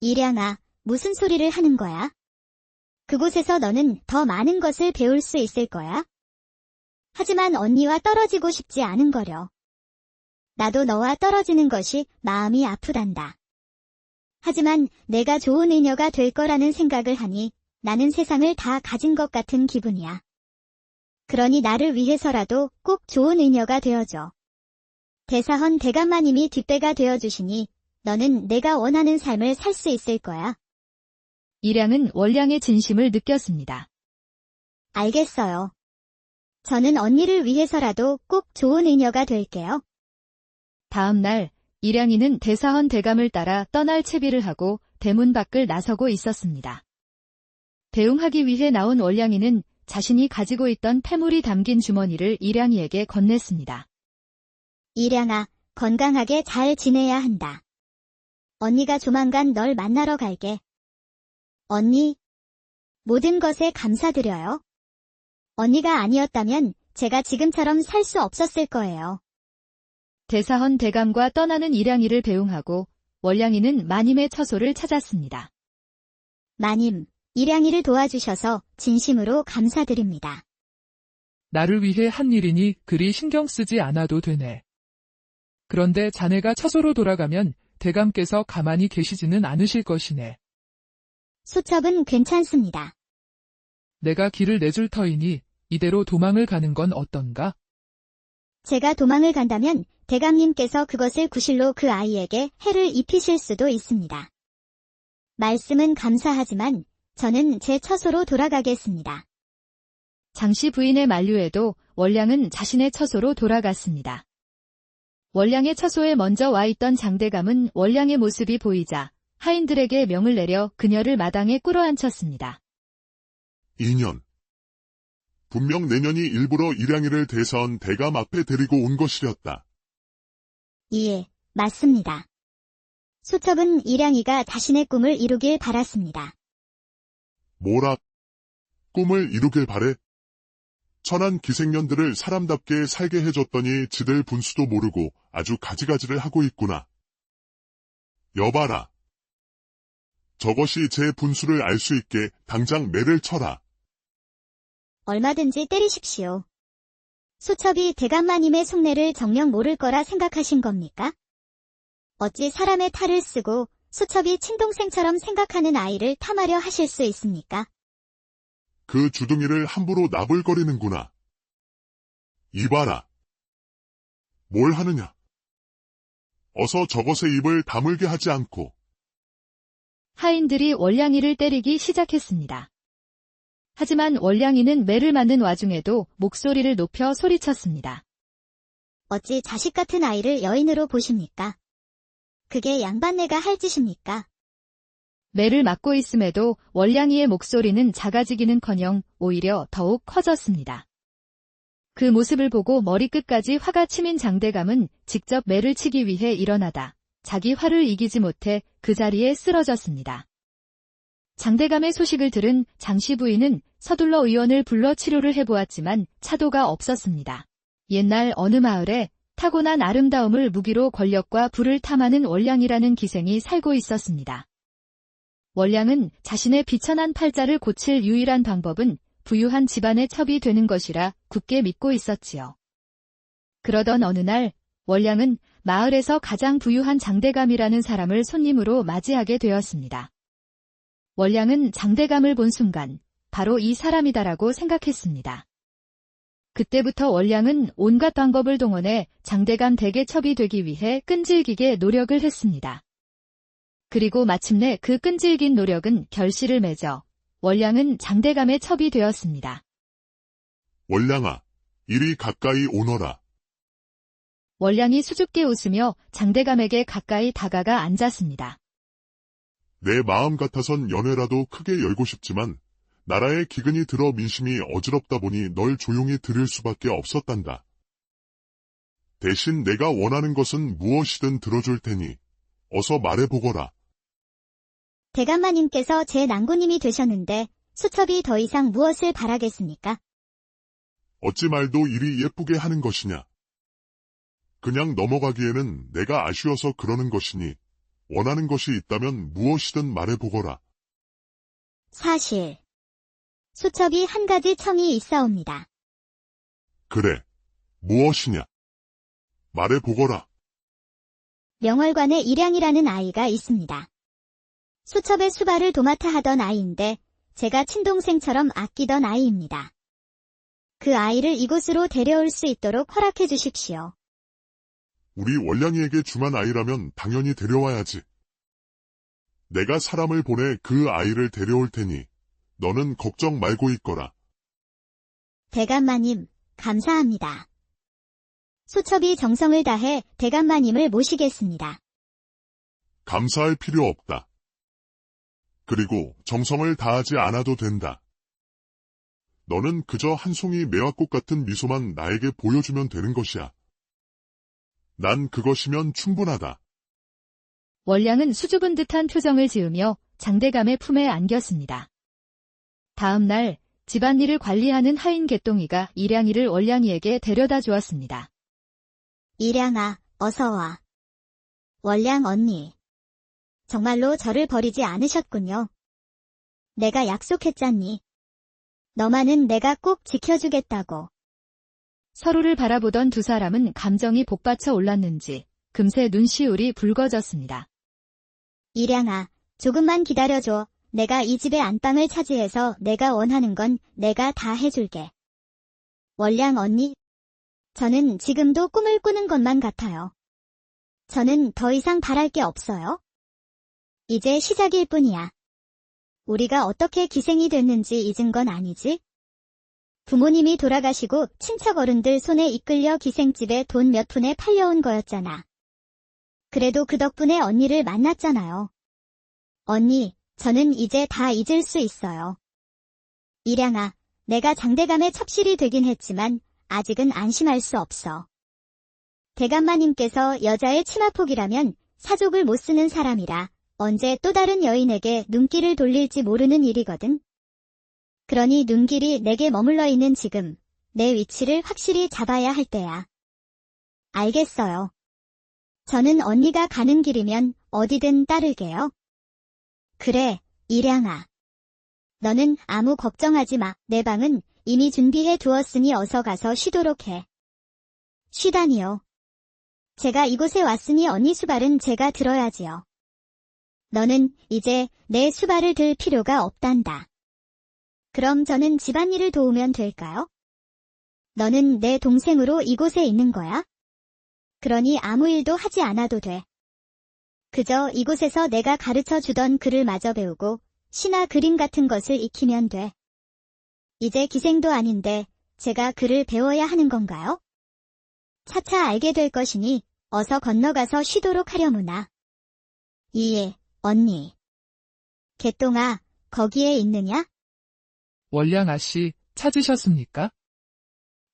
일양아, 무슨 소리를 하는 거야? 그곳에서 너는 더 많은 것을 배울 수 있을 거야. 하지만 언니와 떨어지고 싶지 않은 거려. 나도 너와 떨어지는 것이 마음이 아프단다. 하지만 내가 좋은 의녀가 될 거라는 생각을 하니 나는 세상을 다 가진 것 같은 기분이야. 그러니 나를 위해서라도 꼭 좋은 의녀가 되어줘. 대사헌 대감마님이 뒷배가 되어주시니 너는 내가 원하는 삶을 살 수 있을 거야. 일양은 월량의 진심을 느꼈습니다. 알겠어요. 저는 언니를 위해서라도 꼭 좋은 의녀가 될게요. 다음 날 일양이는 대사헌 대감을 따라 떠날 채비를 하고 대문 밖을 나서고 있었습니다. 대웅하기 위해 나온 월량이는 자신이 가지고 있던 패물이 담긴 주머니를 일양이에게 건넸습니다. 일양아, 건강하게 잘 지내야 한다. 언니가 조만간 널 만나러 갈게. 언니, 모든 것에 감사드려요. 언니가 아니었다면 제가 지금처럼 살 수 없었을 거예요. 대사헌 대감과 떠나는 일양이를 배웅하고 월량이는 마님의 처소를 찾았습니다. 마님, 일양이를 도와주셔서 진심으로 감사드립니다. 나를 위해 한 일이니 그리 신경 쓰지 않아도 되네. 그런데 자네가 처소로 돌아가면 대감께서 가만히 계시지는 않으실 것이네. 수첩은 괜찮습니다. 내가 길을 내줄 터이니 이대로 도망을 가는 건 어떤가? 제가 도망을 간다면 대감님께서 그것을 구실로 그 아이에게 해를 입히실 수도 있습니다. 말씀은 감사하지만 저는 제 처소로 돌아가겠습니다. 장씨 부인의 만류에도 월량은 자신의 처소로 돌아갔습니다. 월량의 처소에 먼저 와 있던 장대감은 월량의 모습이 보이자 하인들에게 명을 내려 그녀를 마당에 끌어안쳤습니다. 2년. 분명 내년이 일부러 일양이를 대사원 대감 앞에 데리고 온 것이렸다. 예, 맞습니다. 소첩은 일양이가 자신의 꿈을 이루길 바랐습니다. 뭐라? 꿈을 이루길 바래? 천한 기생년들을 사람답게 살게 해줬더니 지들 분수도 모르고 아주 가지가지를 하고 있구나. 여봐라. 저것이 제 분수를 알 수 있게 당장 매를 쳐라. 얼마든지 때리십시오. 소첩이 대감마님의 속내를 정녕 모를 거라 생각하신 겁니까? 어찌 사람의 탈을 쓰고 소첩이 친동생처럼 생각하는 아이를 탐하려 하실 수 있습니까? 그 주둥이를 함부로 나불거리는구나. 이봐라. 뭘 하느냐? 어서 저것의 입을 다물게 하지 않고. 하인들이 월량이를 때리기 시작했습니다. 하지만 월량이는 매를 맞는 와중에도 목소리를 높여 소리쳤습니다. 어찌 자식 같은 아이를 여인으로 보십니까? 그게 양반네가 할 짓입니까? 매를 맞고 있음에도 월량이의 목소리는 작아지기는커녕 오히려 더욱 커졌습니다. 그 모습을 보고 머리끝까지 화가 치민 장대감은 직접 매를 치기 위해 일어나다 자기 화를 이기지 못해 그 자리에 쓰러졌습니다. 장대감의 소식을 들은 장씨 부인은 서둘러 의원을 불러 치료를 해보았지만 차도가 없었습니다. 옛날 어느 마을에 타고난 아름다움을 무기로 권력과 부를 탐하는 월량이라는 기생이 살고 있었습니다. 월량은 자신의 비천한 팔자를 고칠 유일한 방법은 부유한 집안의 첩이 되는 것이라 굳게 믿고 있었지요. 그러던 어느 날 월량은 마을에서 가장 부유한 장대감이라는 사람을 손님으로 맞이하게 되었습니다. 월량은 장대감을 본 순간 바로 이 사람이다라고 생각했습니다. 그때부터 월량은 온갖 방법을 동원해 장대감 댁의 첩이 되기 위해 끈질기게 노력을 했습니다. 그리고 마침내 그 끈질긴 노력은 결실을 맺어 월량은 장대감의 첩이 되었습니다. 월량아, 이리 가까이 오너라. 월량이 수줍게 웃으며 장대감에게 가까이 다가가 앉았습니다. 내 마음 같아선 연회라도 크게 열고 싶지만 나라의 기근이 들어 민심이 어지럽다 보니 널 조용히 들을 수밖에 없었단다. 대신 내가 원하는 것은 무엇이든 들어줄 테니 어서 말해보거라. 대감마님께서 제 낭고님이 되셨는데 소첩이 더 이상 무엇을 바라겠습니까? 어찌 말도 이리 예쁘게 하는 것이냐. 그냥 넘어가기에는 내가 아쉬워서 그러는 것이니 원하는 것이 있다면 무엇이든 말해보거라. 사실 소첩이 한 가지 청이 있사옵니다. 그래, 무엇이냐. 말해보거라. 명월관에 일양이라는 아이가 있습니다. 소첩의 수발을 도맡아 하던 아이인데 제가 친동생처럼 아끼던 아이입니다. 그 아이를 이곳으로 데려올 수 있도록 허락해 주십시오. 우리 월량이에게 중한 아이라면 당연히 데려와야지. 내가 사람을 보내 그 아이를 데려올 테니 너는 걱정 말고 있거라. 대감마님, 감사합니다. 소첩이 정성을 다해 대감마님을 모시겠습니다. 감사할 필요 없다. 그리고 정성을 다하지 않아도 된다. 너는 그저 한 송이 매화꽃 같은 미소만 나에게 보여주면 되는 것이야. 난 그것이면 충분하다. 월량은 수줍은 듯한 표정을 지으며 장대감의 품에 안겼습니다. 다음 날 집안일을 관리하는 하인 개똥이가 일양이를 월량이에게 데려다 주었습니다. 일양아, 어서 와. 월량 언니. 정말로 저를 버리지 않으셨군요. 내가 약속했잖니. 너만은 내가 꼭 지켜주겠다고. 서로를 바라보던 두 사람은 감정이 복받쳐 올랐는지 금세 눈시울이 붉어졌습니다. 일양아, 조금만 기다려줘. 내가 이 집의 안방을 차지해서 내가 원하는 건 내가 다 해줄게. 월량 언니, 저는 지금도 꿈을 꾸는 것만 같아요. 저는 더 이상 바랄 게 없어요. 이제 시작일 뿐이야. 우리가 어떻게 기생이 됐는지 잊은 건 아니지? 부모님이 돌아가시고 친척 어른들 손에 이끌려 기생집에 돈 몇 푼에 팔려온 거였잖아. 그래도 그 덕분에 언니를 만났잖아요. 언니, 저는 이제 다 잊을 수 있어요. 일양아, 내가 장대감의 첩실이 되긴 했지만 아직은 안심할 수 없어. 대감마님께서 여자의 치마폭이라면 사족을 못 쓰는 사람이라 언제 또 다른 여인에게 눈길을 돌릴지 모르는 일이거든. 그러니 눈길이 내게 머물러 있는 지금 내 위치를 확실히 잡아야 할 때야. 알겠어요. 저는 언니가 가는 길이면 어디든 따를게요. 그래, 일양아. 너는 아무 걱정하지 마. 내 방은 이미 준비해 두었으니 어서 가서 쉬도록 해. 쉬다니요. 제가 이곳에 왔으니 언니 수발은 제가 들어야지요. 너는 이제 내 수발을 들 필요가 없단다. 그럼 저는 집안일을 도우면 될까요? 너는 내 동생으로 이곳에 있는 거야? 그러니 아무 일도 하지 않아도 돼. 그저 이곳에서 내가 가르쳐 주던 글을 마저 배우고 시나 그림 같은 것을 익히면 돼. 이제 기생도 아닌데 제가 글을 배워야 하는 건가요? 차차 알게 될 것이니 어서 건너가서 쉬도록 하려무나. 이에, 언니. 개똥아, 거기에 있느냐? 월량 아씨, 찾으셨습니까?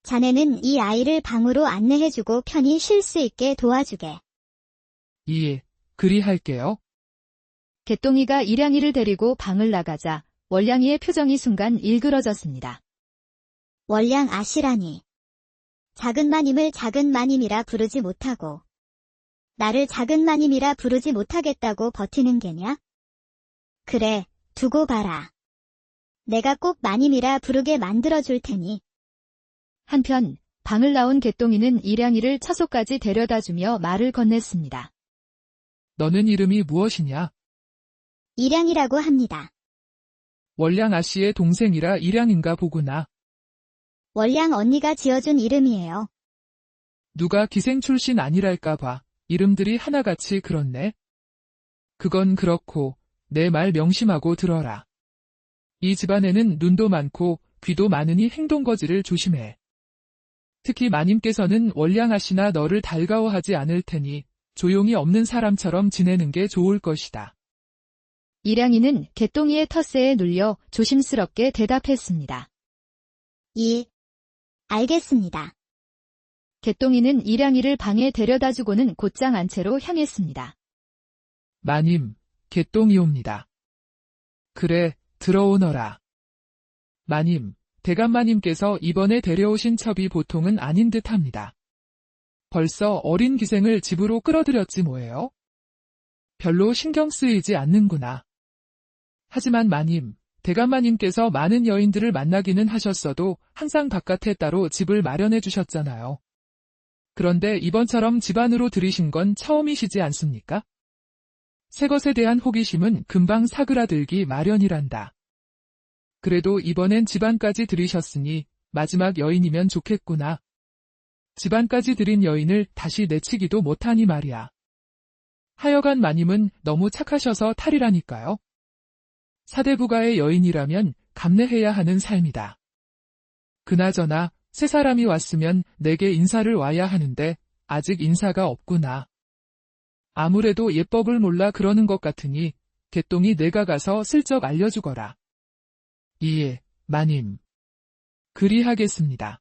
자네는 이 아이를 방으로 안내해주고 편히 쉴 수 있게 도와주게. 예, 그리할게요. 개똥이가 일양이를 데리고 방을 나가자 월량이의 표정이 순간 일그러졌습니다. 월량 아시라니. 작은 마님을 작은 마님이라 부르지 못하고 나를 작은 마님이라 부르지 못하겠다고 버티는 게냐? 그래, 두고 봐라. 내가 꼭 마님이라 부르게 만들어줄 테니. 한편 방을 나온 개똥이는 일양이를 처소까지 데려다주며 말을 건넸습니다. 너는 이름이 무엇이냐? 일양이라고 합니다. 월량 아씨의 동생이라 일양인가 보구나. 월량 언니가 지어준 이름이에요. 누가 기생 출신 아니랄까 봐. 이름들이 하나같이 그렇네. 그건 그렇고 내 말 명심하고 들어라. 이 집안에는 눈도 많고 귀도 많으니 행동거지를 조심해. 특히 마님께서는 월량 아씨나 너를 달가워하지 않을 테니 조용히 없는 사람처럼 지내는 게 좋을 것이다. 일양이는 개똥이의 텃세에 눌려 조심스럽게 대답했습니다. 알겠습니다. 개똥이는 일양이를 방에 데려다주고는 곧장 안채로 향했습니다. 마님, 개똥이옵니다. 그래, 들어오너라. 마님, 대감마님께서 이번에 데려오신 첩이 보통은 아닌 듯합니다. 벌써 어린 기생을 집으로 끌어들였지 뭐예요? 별로 신경 쓰이지 않는구나. 하지만 마님, 대감마님께서 많은 여인들을 만나기는 하셨어도 항상 바깥에 따로 집을 마련해 주셨잖아요. 그런데 이번처럼 집 안으로 들이신 건 처음이시지 않습니까? 새 것에 대한 호기심은 금방 사그라들기 마련이란다. 그래도 이번엔 집안까지 들이셨으니 마지막 여인이면 좋겠구나. 집안까지 들인 여인을 다시 내치기도 못하니 말이야. 하여간 마님은 너무 착하셔서 탈이라니까요. 사대부가의 여인이라면 감내해야 하는 삶이다. 그나저나 새 사람이 왔으면 내게 인사를 와야 하는데 아직 인사가 없구나. 아무래도 예법을 몰라 그러는 것 같으니 개똥이 내가 가서 슬쩍 알려주거라. 예, 마님. 그리하겠습니다.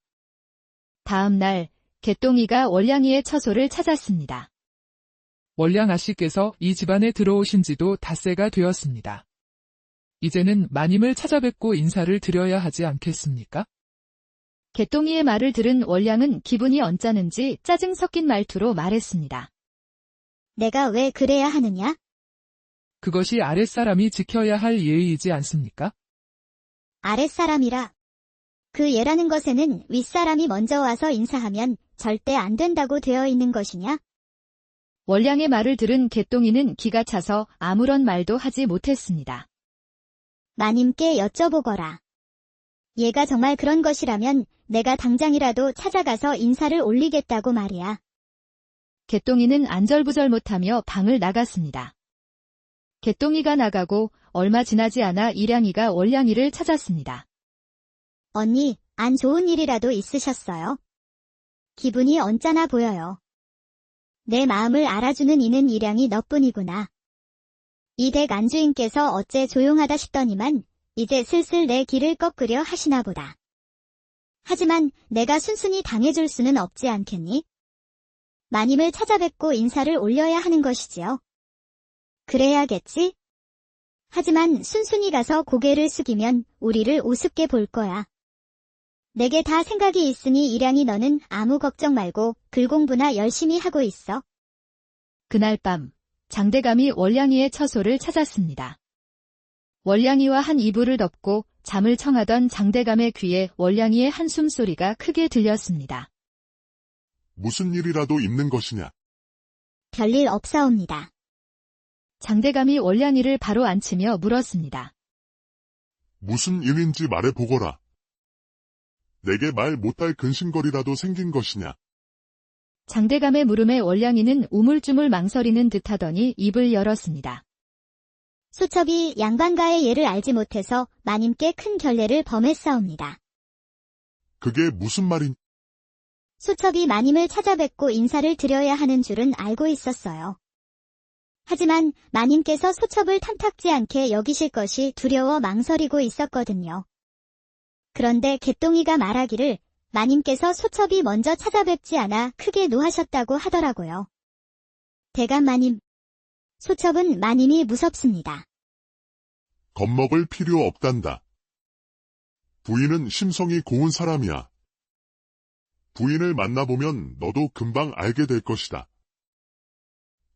다음 날 개똥이가 월량이의 처소를 찾았습니다. 월량 아씨께서 이 집안에 들어오신 지도 닷새가 되었습니다. 이제는 마님을 찾아뵙고 인사를 드려야 하지 않겠습니까? 개똥이의 말을 들은 월량은 기분이 언짢은지 짜증 섞인 말투로 말했습니다. 내가 왜 그래야 하느냐? 그것이 아랫사람이 지켜야 할 예의이지 않습니까? 아랫사람이라. 그 예라는 것에는 윗사람이 먼저 와서 인사하면 절대 안 된다고 되어 있는 것이냐? 월량의 말을 들은 개똥이는 기가 차서 아무런 말도 하지 못했습니다. 마님께 여쭤보거라. 얘가 정말 그런 것이라면 내가 당장이라도 찾아가서 인사를 올리겠다고 말이야. 개똥이는 안절부절 못하며 방을 나갔습니다. 개똥이가 나가고 얼마 지나지 않아 일양이가 월량이를 찾았습니다. 언니, 안 좋은 일이라도 있으셨어요? 기분이 언짢아 보여요. 내 마음을 알아주는 이는 일양이 너뿐이구나. 이 댁 안주인께서 어째 조용하다 싶더니만 이제 슬슬 내 길을 꺾으려 하시나 보다. 하지만 내가 순순히 당해줄 수는 없지 않겠니? 마님을 찾아뵙고 인사를 올려야 하는 것이지요. 그래야겠지? 하지만 순순히 가서 고개를 숙이면 우리를 우습게 볼 거야. 내게 다 생각이 있으니 일양이 너는 아무 걱정 말고 글 공부나 열심히 하고 있어. 그날 밤 장대감이 월량이의 처소를 찾았습니다. 월량이와 한 이불을 덮고 잠을 청하던 장대감의 귀에 월량이의 한숨 소리가 크게 들렸습니다. 무슨 일이라도 있는 것이냐? 별일 없사옵니다. 장대감이 월량이를 바로 앉히며 물었습니다. 무슨 일인지 말해보거라. 내게 말 못할 근심거리라도 생긴 것이냐? 장대감의 물음에 월량이는 우물쭈물 망설이는 듯하더니 입을 열었습니다. 소첩이 양반가의 예를 알지 못해서 마님께 큰 결례를 범했사옵니다. 그게 무슨 말인? 소첩이 마님을 찾아뵙고 인사를 드려야 하는 줄은 알고 있었어요. 하지만 마님께서 소첩을 탐탁지 않게 여기실 것이 두려워 망설이고 있었거든요. 그런데 개똥이가 말하기를 마님께서 소첩이 먼저 찾아뵙지 않아 크게 노하셨다고 하더라고요. 대감 마님, 소첩은 마님이 무섭습니다. 겁먹을 필요 없단다. 부인은 심성이 고운 사람이야. 부인을 만나보면 너도 금방 알게 될 것이다.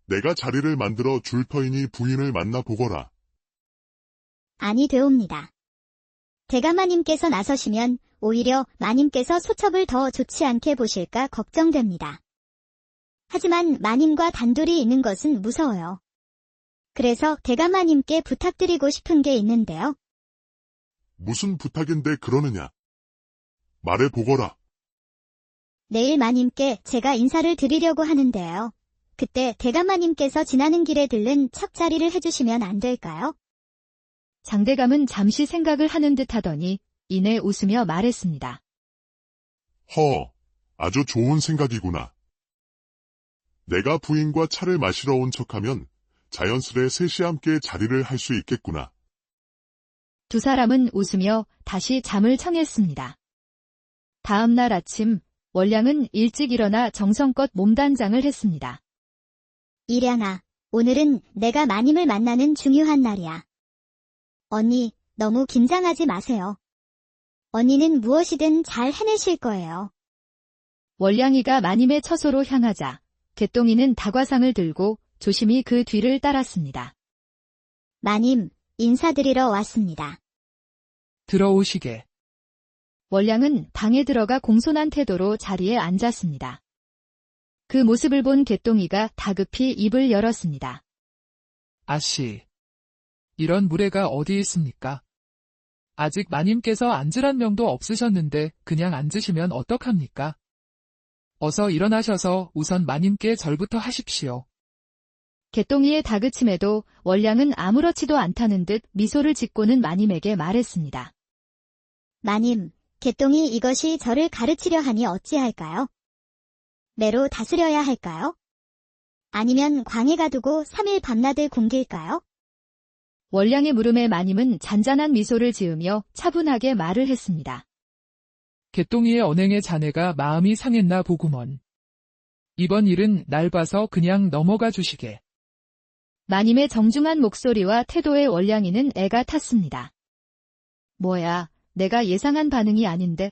내가 자리를 만들어 줄 터이니 부인을 만나보거라. 아니 되옵니다. 대감마님께서 나서시면 오히려 마님께서 소첩을 더 좋지 않게 보실까 걱정됩니다. 하지만 마님과 단둘이 있는 것은 무서워요. 그래서 대감마님께 부탁드리고 싶은 게 있는데요. 무슨 부탁인데 그러느냐? 말해보거라. 내일 마님께 제가 인사를 드리려고 하는데요. 그때 대감마님께서 지나는 길에 들른 첫 자리를 해주시면 안 될까요? 장대감은 잠시 생각을 하는 듯 하더니 이내 웃으며 말했습니다. 아주 좋은 생각이구나. 내가 부인과 차를 마시러 온 척하면 자연스레 셋이 함께 자리를 할 수 있겠구나. 두 사람은 웃으며 다시 잠을 청했습니다. 다음 날 아침 월량은 일찍 일어나 정성껏 몸단장을 했습니다. 일양아, 오늘은 내가 마님을 만나는 중요한 날이야. 언니, 너무 긴장하지 마세요. 언니는 무엇이든 잘 해내실 거예요. 월량이가 마님의 처소로 향하자 개똥이는 다과상을 들고 조심히 그 뒤를 따랐습니다. 마님, 인사드리러 왔습니다. 들어오시게. 월량은 방에 들어가 공손한 태도로 자리에 앉았습니다. 그 모습을 본 개똥이가 다급히 입을 열었습니다. 아씨. 이런 무례가 어디 있습니까? 아직 마님께서 앉으란 명도 없으셨는데 그냥 앉으시면 어떡합니까? 어서 일어나셔서 우선 마님께 절부터 하십시오. 개똥이의 다그침에도 월량은 아무렇지도 않다는 듯 미소를 짓고는 마님에게 말했습니다. 마님, 개똥이 이것이 저를 가르치려 하니 어찌할까요? 매로 다스려야 할까요? 아니면 광에 가두고 3일 밤낮을 굶길까요? 월량의 물음에 마님은 잔잔한 미소를 지으며 차분하게 말을 했습니다. 개똥이의 언행에 자네가 마음이 상했나 보구먼. 이번 일은 날 봐서 그냥 넘어가 주시게. 마님의 정중한 목소리와 태도에 월량이는 애가 탔습니다. 뭐야, 내가 예상한 반응이 아닌데.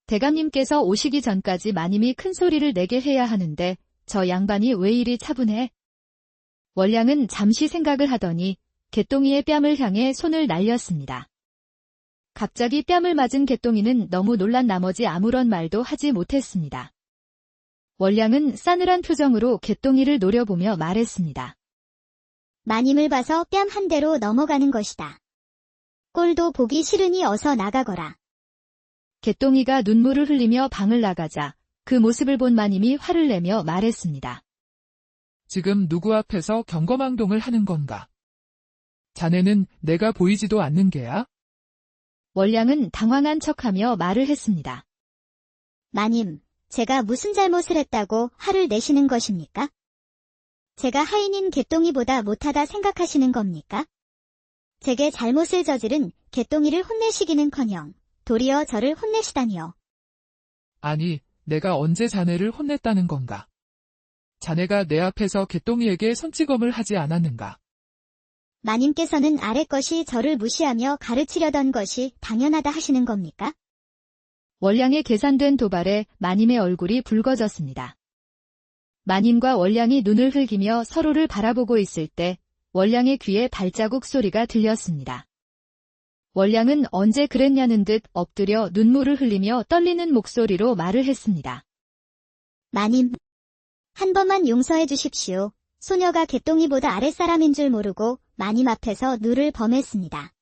대감님께서 오시기 전까지 마님이 큰 소리를 내게 해야 하는데 저 양반이 왜 이리 차분해? 월량은 잠시 생각을 하더니 개똥이의 뺨을 향해 손을 날렸습니다. 갑자기 뺨을 맞은 개똥이는 너무 놀란 나머지 아무런 말도 하지 못했습니다. 월량은 싸늘한 표정으로 개똥이를 노려보며 말했습니다. 마님을 봐서 뺨 한 대로 넘어가는 것이다. 꼴도 보기 싫으니 어서 나가거라. 개똥이가 눈물을 흘리며 방을 나가자 그 모습을 본 마님이 화를 내며 말했습니다. 지금 누구 앞에서 경거망동을 하는 건가? 자네는 내가 보이지도 않는 게야? 월량은 당황한 척하며 말을 했습니다. 마님, 제가 무슨 잘못을 했다고 화를 내시는 것입니까? 제가 하인인 개똥이보다 못하다 생각하시는 겁니까? 제게 잘못을 저지른 개똥이를 혼내시기는커녕 도리어 저를 혼내시다니요. 아니, 내가 언제 자네를 혼냈다는 건가? 자네가 내 앞에서 개똥이에게 손찌검을 하지 않았는가? 마님께서는 아랫것이 저를 무시하며 가르치려던 것이 당연하다 하시는 겁니까? 월량의 계산된 도발에 마님의 얼굴이 붉어졌습니다. 마님과 월량이 눈을 흘기며 서로를 바라보고 있을 때 월량의 귀에 발자국 소리가 들렸습니다. 월량은 언제 그랬냐는 듯 엎드려 눈물을 흘리며 떨리는 목소리로 말을 했습니다. 마님, 한 번만 용서해 주십시오. 소녀가 개똥이보다 아랫사람인 줄 모르고 마님 앞에서 누를 범했습니다.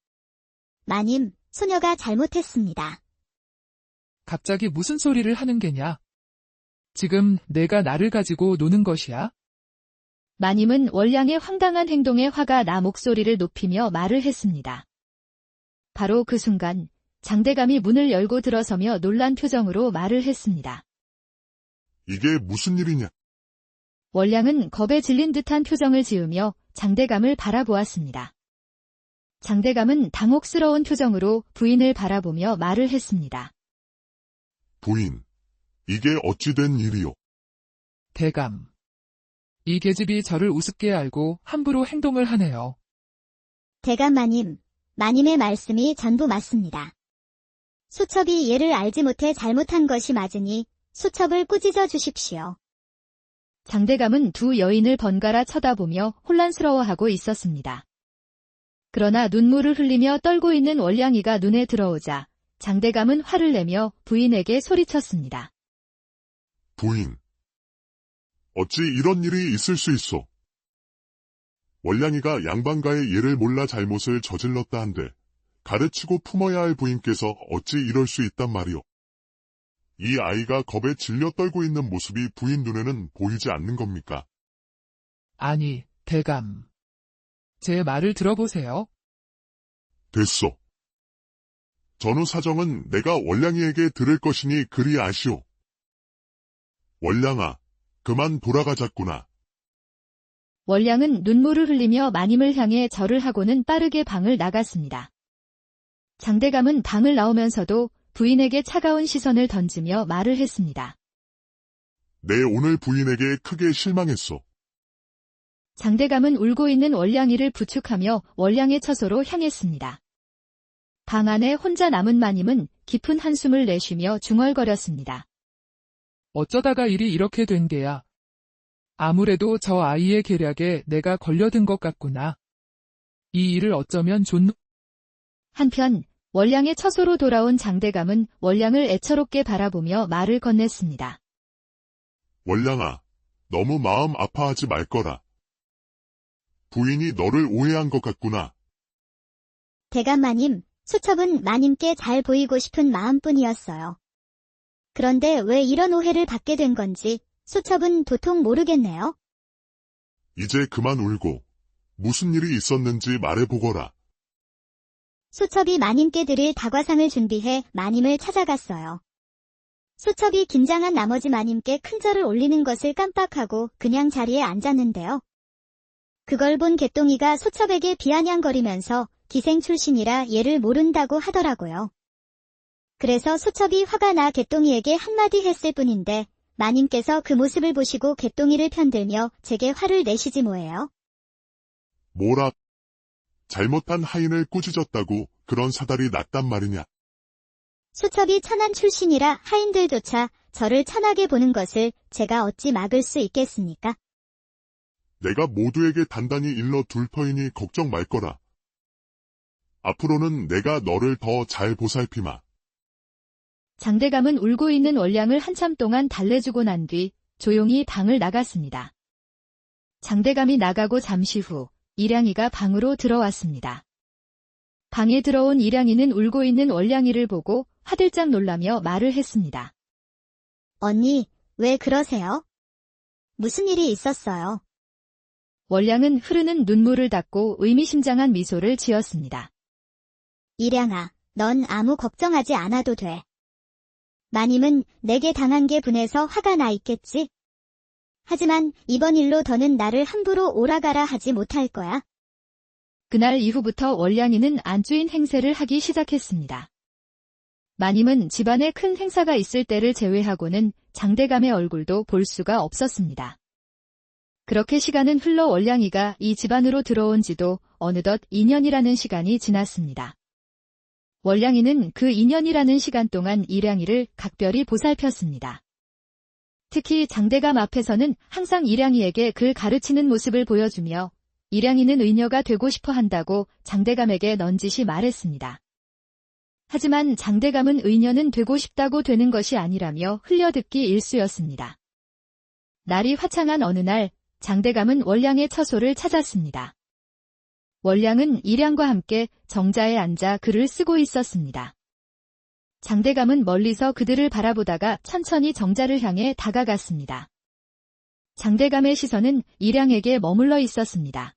마님, 소녀가 잘못했습니다. 갑자기 무슨 소리를 하는 게냐? 지금 내가 나를 가지고 노는 것이야? 마님은 월량의 황당한 행동에 화가 나 목소리를 높이며 말을 했습니다. 바로 그 순간 장대감이 문을 열고 들어서며 놀란 표정으로 말을 했습니다. 이게 무슨 일이냐? 월량은 겁에 질린 듯한 표정을 지으며 장대감을 바라보았습니다. 장대감은 당혹스러운 표정으로 부인을 바라보며 말을 했습니다. 부인, 이게 어찌 된 일이요? 대감. 이 계집이 저를 우습게 알고 함부로 행동을 하네요. 대감 마님, 마님의 말씀이 전부 맞습니다. 소첩이 얘를 알지 못해 잘못한 것이 맞으니 소첩을 꾸짖어 주십시오. 장대감은 두 여인을 번갈아 쳐다보며 혼란스러워하고 있었습니다. 그러나 눈물을 흘리며 떨고 있는 월량이가 눈에 들어오자 장대감은 화를 내며 부인에게 소리쳤습니다. 부인, 어찌 이런 일이 있을 수 있어? 월량이가 양반가의 예를 몰라 잘못을 저질렀다 한데 가르치고 품어야 할 부인께서 어찌 이럴 수 있단 말이오? 이 아이가 겁에 질려 떨고 있는 모습이 부인 눈에는 보이지 않는 겁니까? 아니, 대감. 제 말을 들어보세요. 됐소. 전후 사정은 내가 월량이에게 들을 것이니 그리 아시오. 월량아, 그만 돌아가자꾸나. 월량은 눈물을 흘리며 마님을 향해 절을 하고는 빠르게 방을 나갔습니다. 장대감은 방을 나오면서도 부인에게 차가운 시선을 던지며 말을 했습니다. 내 오늘 부인에게 크게 실망했소. 장대감은 울고 있는 월량이를 부축하며 월량의 처소로 향했습니다. 방 안에 혼자 남은 마님은 깊은 한숨을 내쉬며 중얼거렸습니다. 어쩌다가 일이 이렇게 된 게야. 아무래도 저 아이의 계략에 내가 걸려든 것 같구나. 이 일을 어쩌면 한편 월량의 처소로 돌아온 장대감은 월량을 애처롭게 바라보며 말을 건넸습니다. 월량아, 너무 마음 아파하지 말거라. 부인이 너를 오해한 것 같구나. 대감 마님, 소첩은 마님께 잘 보이고 싶은 마음뿐이었어요. 그런데 왜 이런 오해를 받게 된 건지 소첩은 도통 모르겠네요. 이제 그만 울고 무슨 일이 있었는지 말해보거라. 소첩이 마님께 드릴 다과상을 준비해 마님을 찾아갔어요. 소첩이 긴장한 나머지 마님께 큰 절을 올리는 것을 깜빡하고 그냥 자리에 앉았는데요. 그걸 본 개똥이가 소첩에게 비아냥거리면서 기생 출신이라 얘를 모른다고 하더라고요. 그래서 소첩이 화가 나 개똥이에게 한마디 했을 뿐인데 마님께서 그 모습을 보시고 개똥이를 편들며 제게 화를 내시지 뭐예요. 뭐라? 잘못한 하인을 꾸짖었다고 그런 사달이 났단 말이냐? 소첩이 천한 출신이라 하인들조차 저를 천하게 보는 것을 제가 어찌 막을 수 있겠습니까? 내가 모두에게 단단히 일러 둘 터이니 걱정 말거라. 앞으로는 내가 너를 더 잘 보살피마. 장대감은 울고 있는 월량을 한참 동안 달래주고 난 뒤 조용히 방을 나갔습니다. 장대감이 나가고 잠시 후 일양이가 방으로 들어왔습니다. 방에 들어온 일양이는 울고 있는 월량이를 보고 화들짝 놀라며 말을 했습니다. 언니, 왜 그러세요? 무슨 일이 있었어요? 월량은 흐르는 눈물을 닦고 의미심장한 미소를 지었습니다. 일양아, 넌 아무 걱정하지 않아도 돼. 마님은 내게 당한 게 분해서 화가 나 있겠지? 하지만 이번 일로 더는 나를 함부로 오라가라 하지 못할 거야. 그날 이후부터 월량이는 안주인 행세를 하기 시작했습니다. 마님은 집안에 큰 행사가 있을 때를 제외하고는 장대감의 얼굴도 볼 수가 없었습니다. 그렇게 시간은 흘러 월량이가 이 집안으로 들어온 지도 어느덧 2년이라는 시간이 지났습니다. 월량이는 그 2년이라는 시간 동안 일양이를 각별히 보살폈습니다. 특히 장대감 앞에서는 항상 일양이에게 글 가르치는 모습을 보여주며 일양이는 의녀가 되고 싶어 한다고 장대감에게 넌지시 말했습니다. 하지만 장대감은 의녀는 되고 싶다고 되는 것이 아니라며 흘려듣기 일쑤였습니다. 날이 화창한 어느 날 장대감은 월량의 처소를 찾았습니다. 월량은 일양과 함께 정자에 앉아 글을 쓰고 있었습니다. 장대감은 멀리서 그들을 바라보다가 천천히 정자를 향해 다가갔습니다. 장대감의 시선은 일양에게 머물러 있었습니다.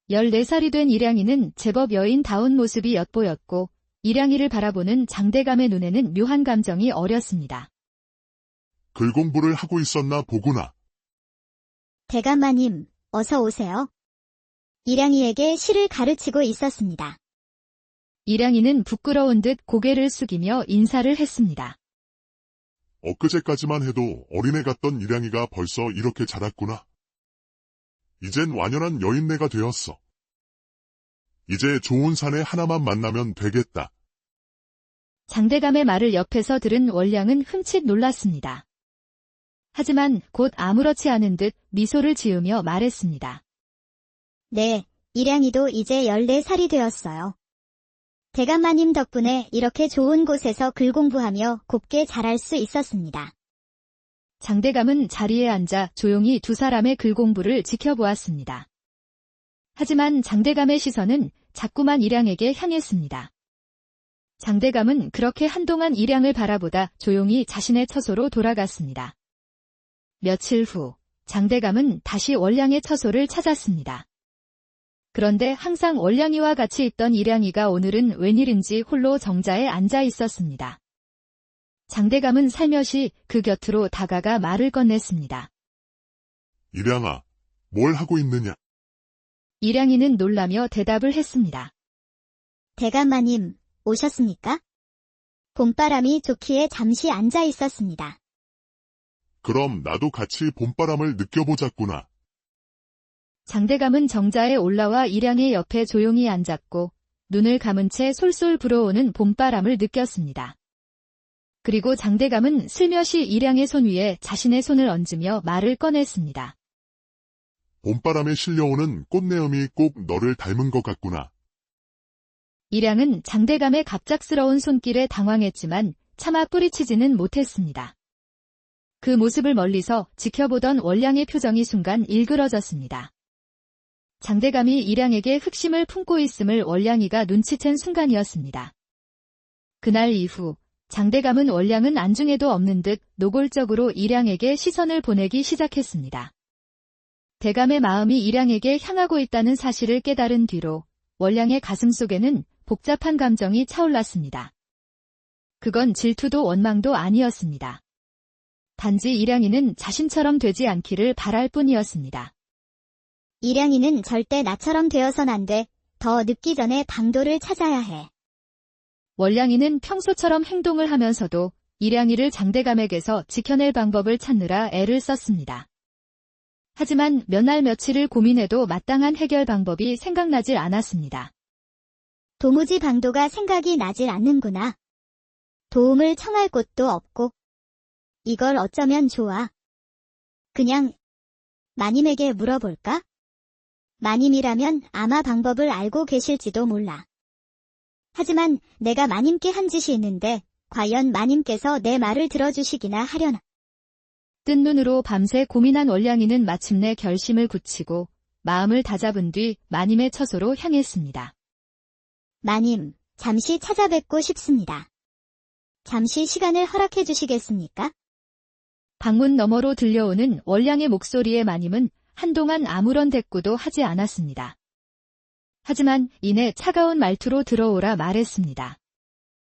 14살이 된 일양이는 제법 여인다운 모습이 엿보였고 일양이를 바라보는 장대감의 눈에는 묘한 감정이 어렸습니다. 글 공부를 하고 있었나 보구나. 대감마님, 어서 오세요. 일양이에게 시를 가르치고 있었습니다. 일양이는 부끄러운 듯 고개를 숙이며 인사를 했습니다. 엊그제까지만 해도 어린애 같던 일양이가 벌써 이렇게 자랐구나. 이젠 완연한 여인네가 되었어. 이제 좋은 사내 하나만 만나면 되겠다. 장대감의 말을 옆에서 들은 월량은 흠칫 놀랐습니다. 하지만 곧 아무렇지 않은 듯 미소를 지으며 말했습니다. 네, 일양이도 이제 14살이 되었어요. 대감마님 덕분에 이렇게 좋은 곳에서 글 공부하며 곱게 자랄 수 있었습니다. 장대감은 자리에 앉아 조용히 두 사람의 글 공부를 지켜보았습니다. 하지만 장대감의 시선은 자꾸만 일양에게 향했습니다. 장대감은 그렇게 한동안 일양을 바라보다 조용히 자신의 처소로 돌아갔습니다. 며칠 후 장대감은 다시 월량의 처소를 찾았습니다. 그런데 항상 월량이와 같이 있던 일양이가 오늘은 웬일인지 홀로 정자에 앉아 있었습니다. 장대감은 살며시 그 곁으로 다가가 말을 건넸습니다. 일양아, 뭘 하고 있느냐? 일양이는 놀라며 대답을 했습니다. 대감마님, 오셨습니까? 봄바람이 좋기에 잠시 앉아 있었습니다. 그럼 나도 같이 봄바람을 느껴보자꾸나. 장대감은 정자에 올라와 일양의 옆에 조용히 앉았고 눈을 감은 채 솔솔 불어오는 봄바람을 느꼈습니다. 그리고 장대감은 슬며시 일양의 손 위에 자신의 손을 얹으며 말을 꺼냈습니다. 봄바람에 실려오는 꽃내음이 꼭 너를 닮은 것 같구나. 일양은 장대감의 갑작스러운 손길에 당황했지만 차마 뿌리치지는 못했습니다. 그 모습을 멀리서 지켜보던 월량의 표정이 순간 일그러졌습니다. 장대감이 일양에게 흑심을 품고 있음을 월량이가 눈치챈 순간이었습니다. 그날 이후 장대감은 월량은 안중에도 없는 듯 노골적으로 일양에게 시선을 보내기 시작했습니다. 대감의 마음이 일양에게 향하고 있다는 사실을 깨달은 뒤로 월량의 가슴속에는 복잡한 감정이 차올랐습니다. 그건 질투도 원망도 아니었습니다. 단지 일양이는 자신처럼 되지 않기를 바랄 뿐이었습니다. 일양이는 절대 나처럼 되어선 안 돼. 더 늦기 전에 방도를 찾아야 해. 월량이는 평소처럼 행동을 하면서도 일양이를 장대감에게서 지켜낼 방법을 찾느라 애를 썼습니다. 하지만 몇 날 며칠을 고민해도 마땅한 해결 방법이 생각나질 않았습니다. 도무지 방도가 생각이 나질 않는구나. 도움을 청할 곳도 없고. 이걸 어쩌면 좋아. 그냥 마님에게 물어볼까? 마님이라면 아마 방법을 알고 계실지도 몰라. 하지만 내가 마님께 한 짓이 있는데 과연 마님께서 내 말을 들어주시기나 하려나. 뜬 눈으로 밤새 고민한 월량이는 마침내 결심을 굳히고 마음을 다잡은 뒤 마님의 처소로 향했습니다. 마님, 잠시 찾아뵙고 싶습니다. 잠시 시간을 허락해 주시겠습니까? 방문 너머로 들려오는 월량의 목소리에 마님은 한동안 아무런 대꾸도 하지 않았습니다. 하지만 이내 차가운 말투로 들어오라 말했습니다.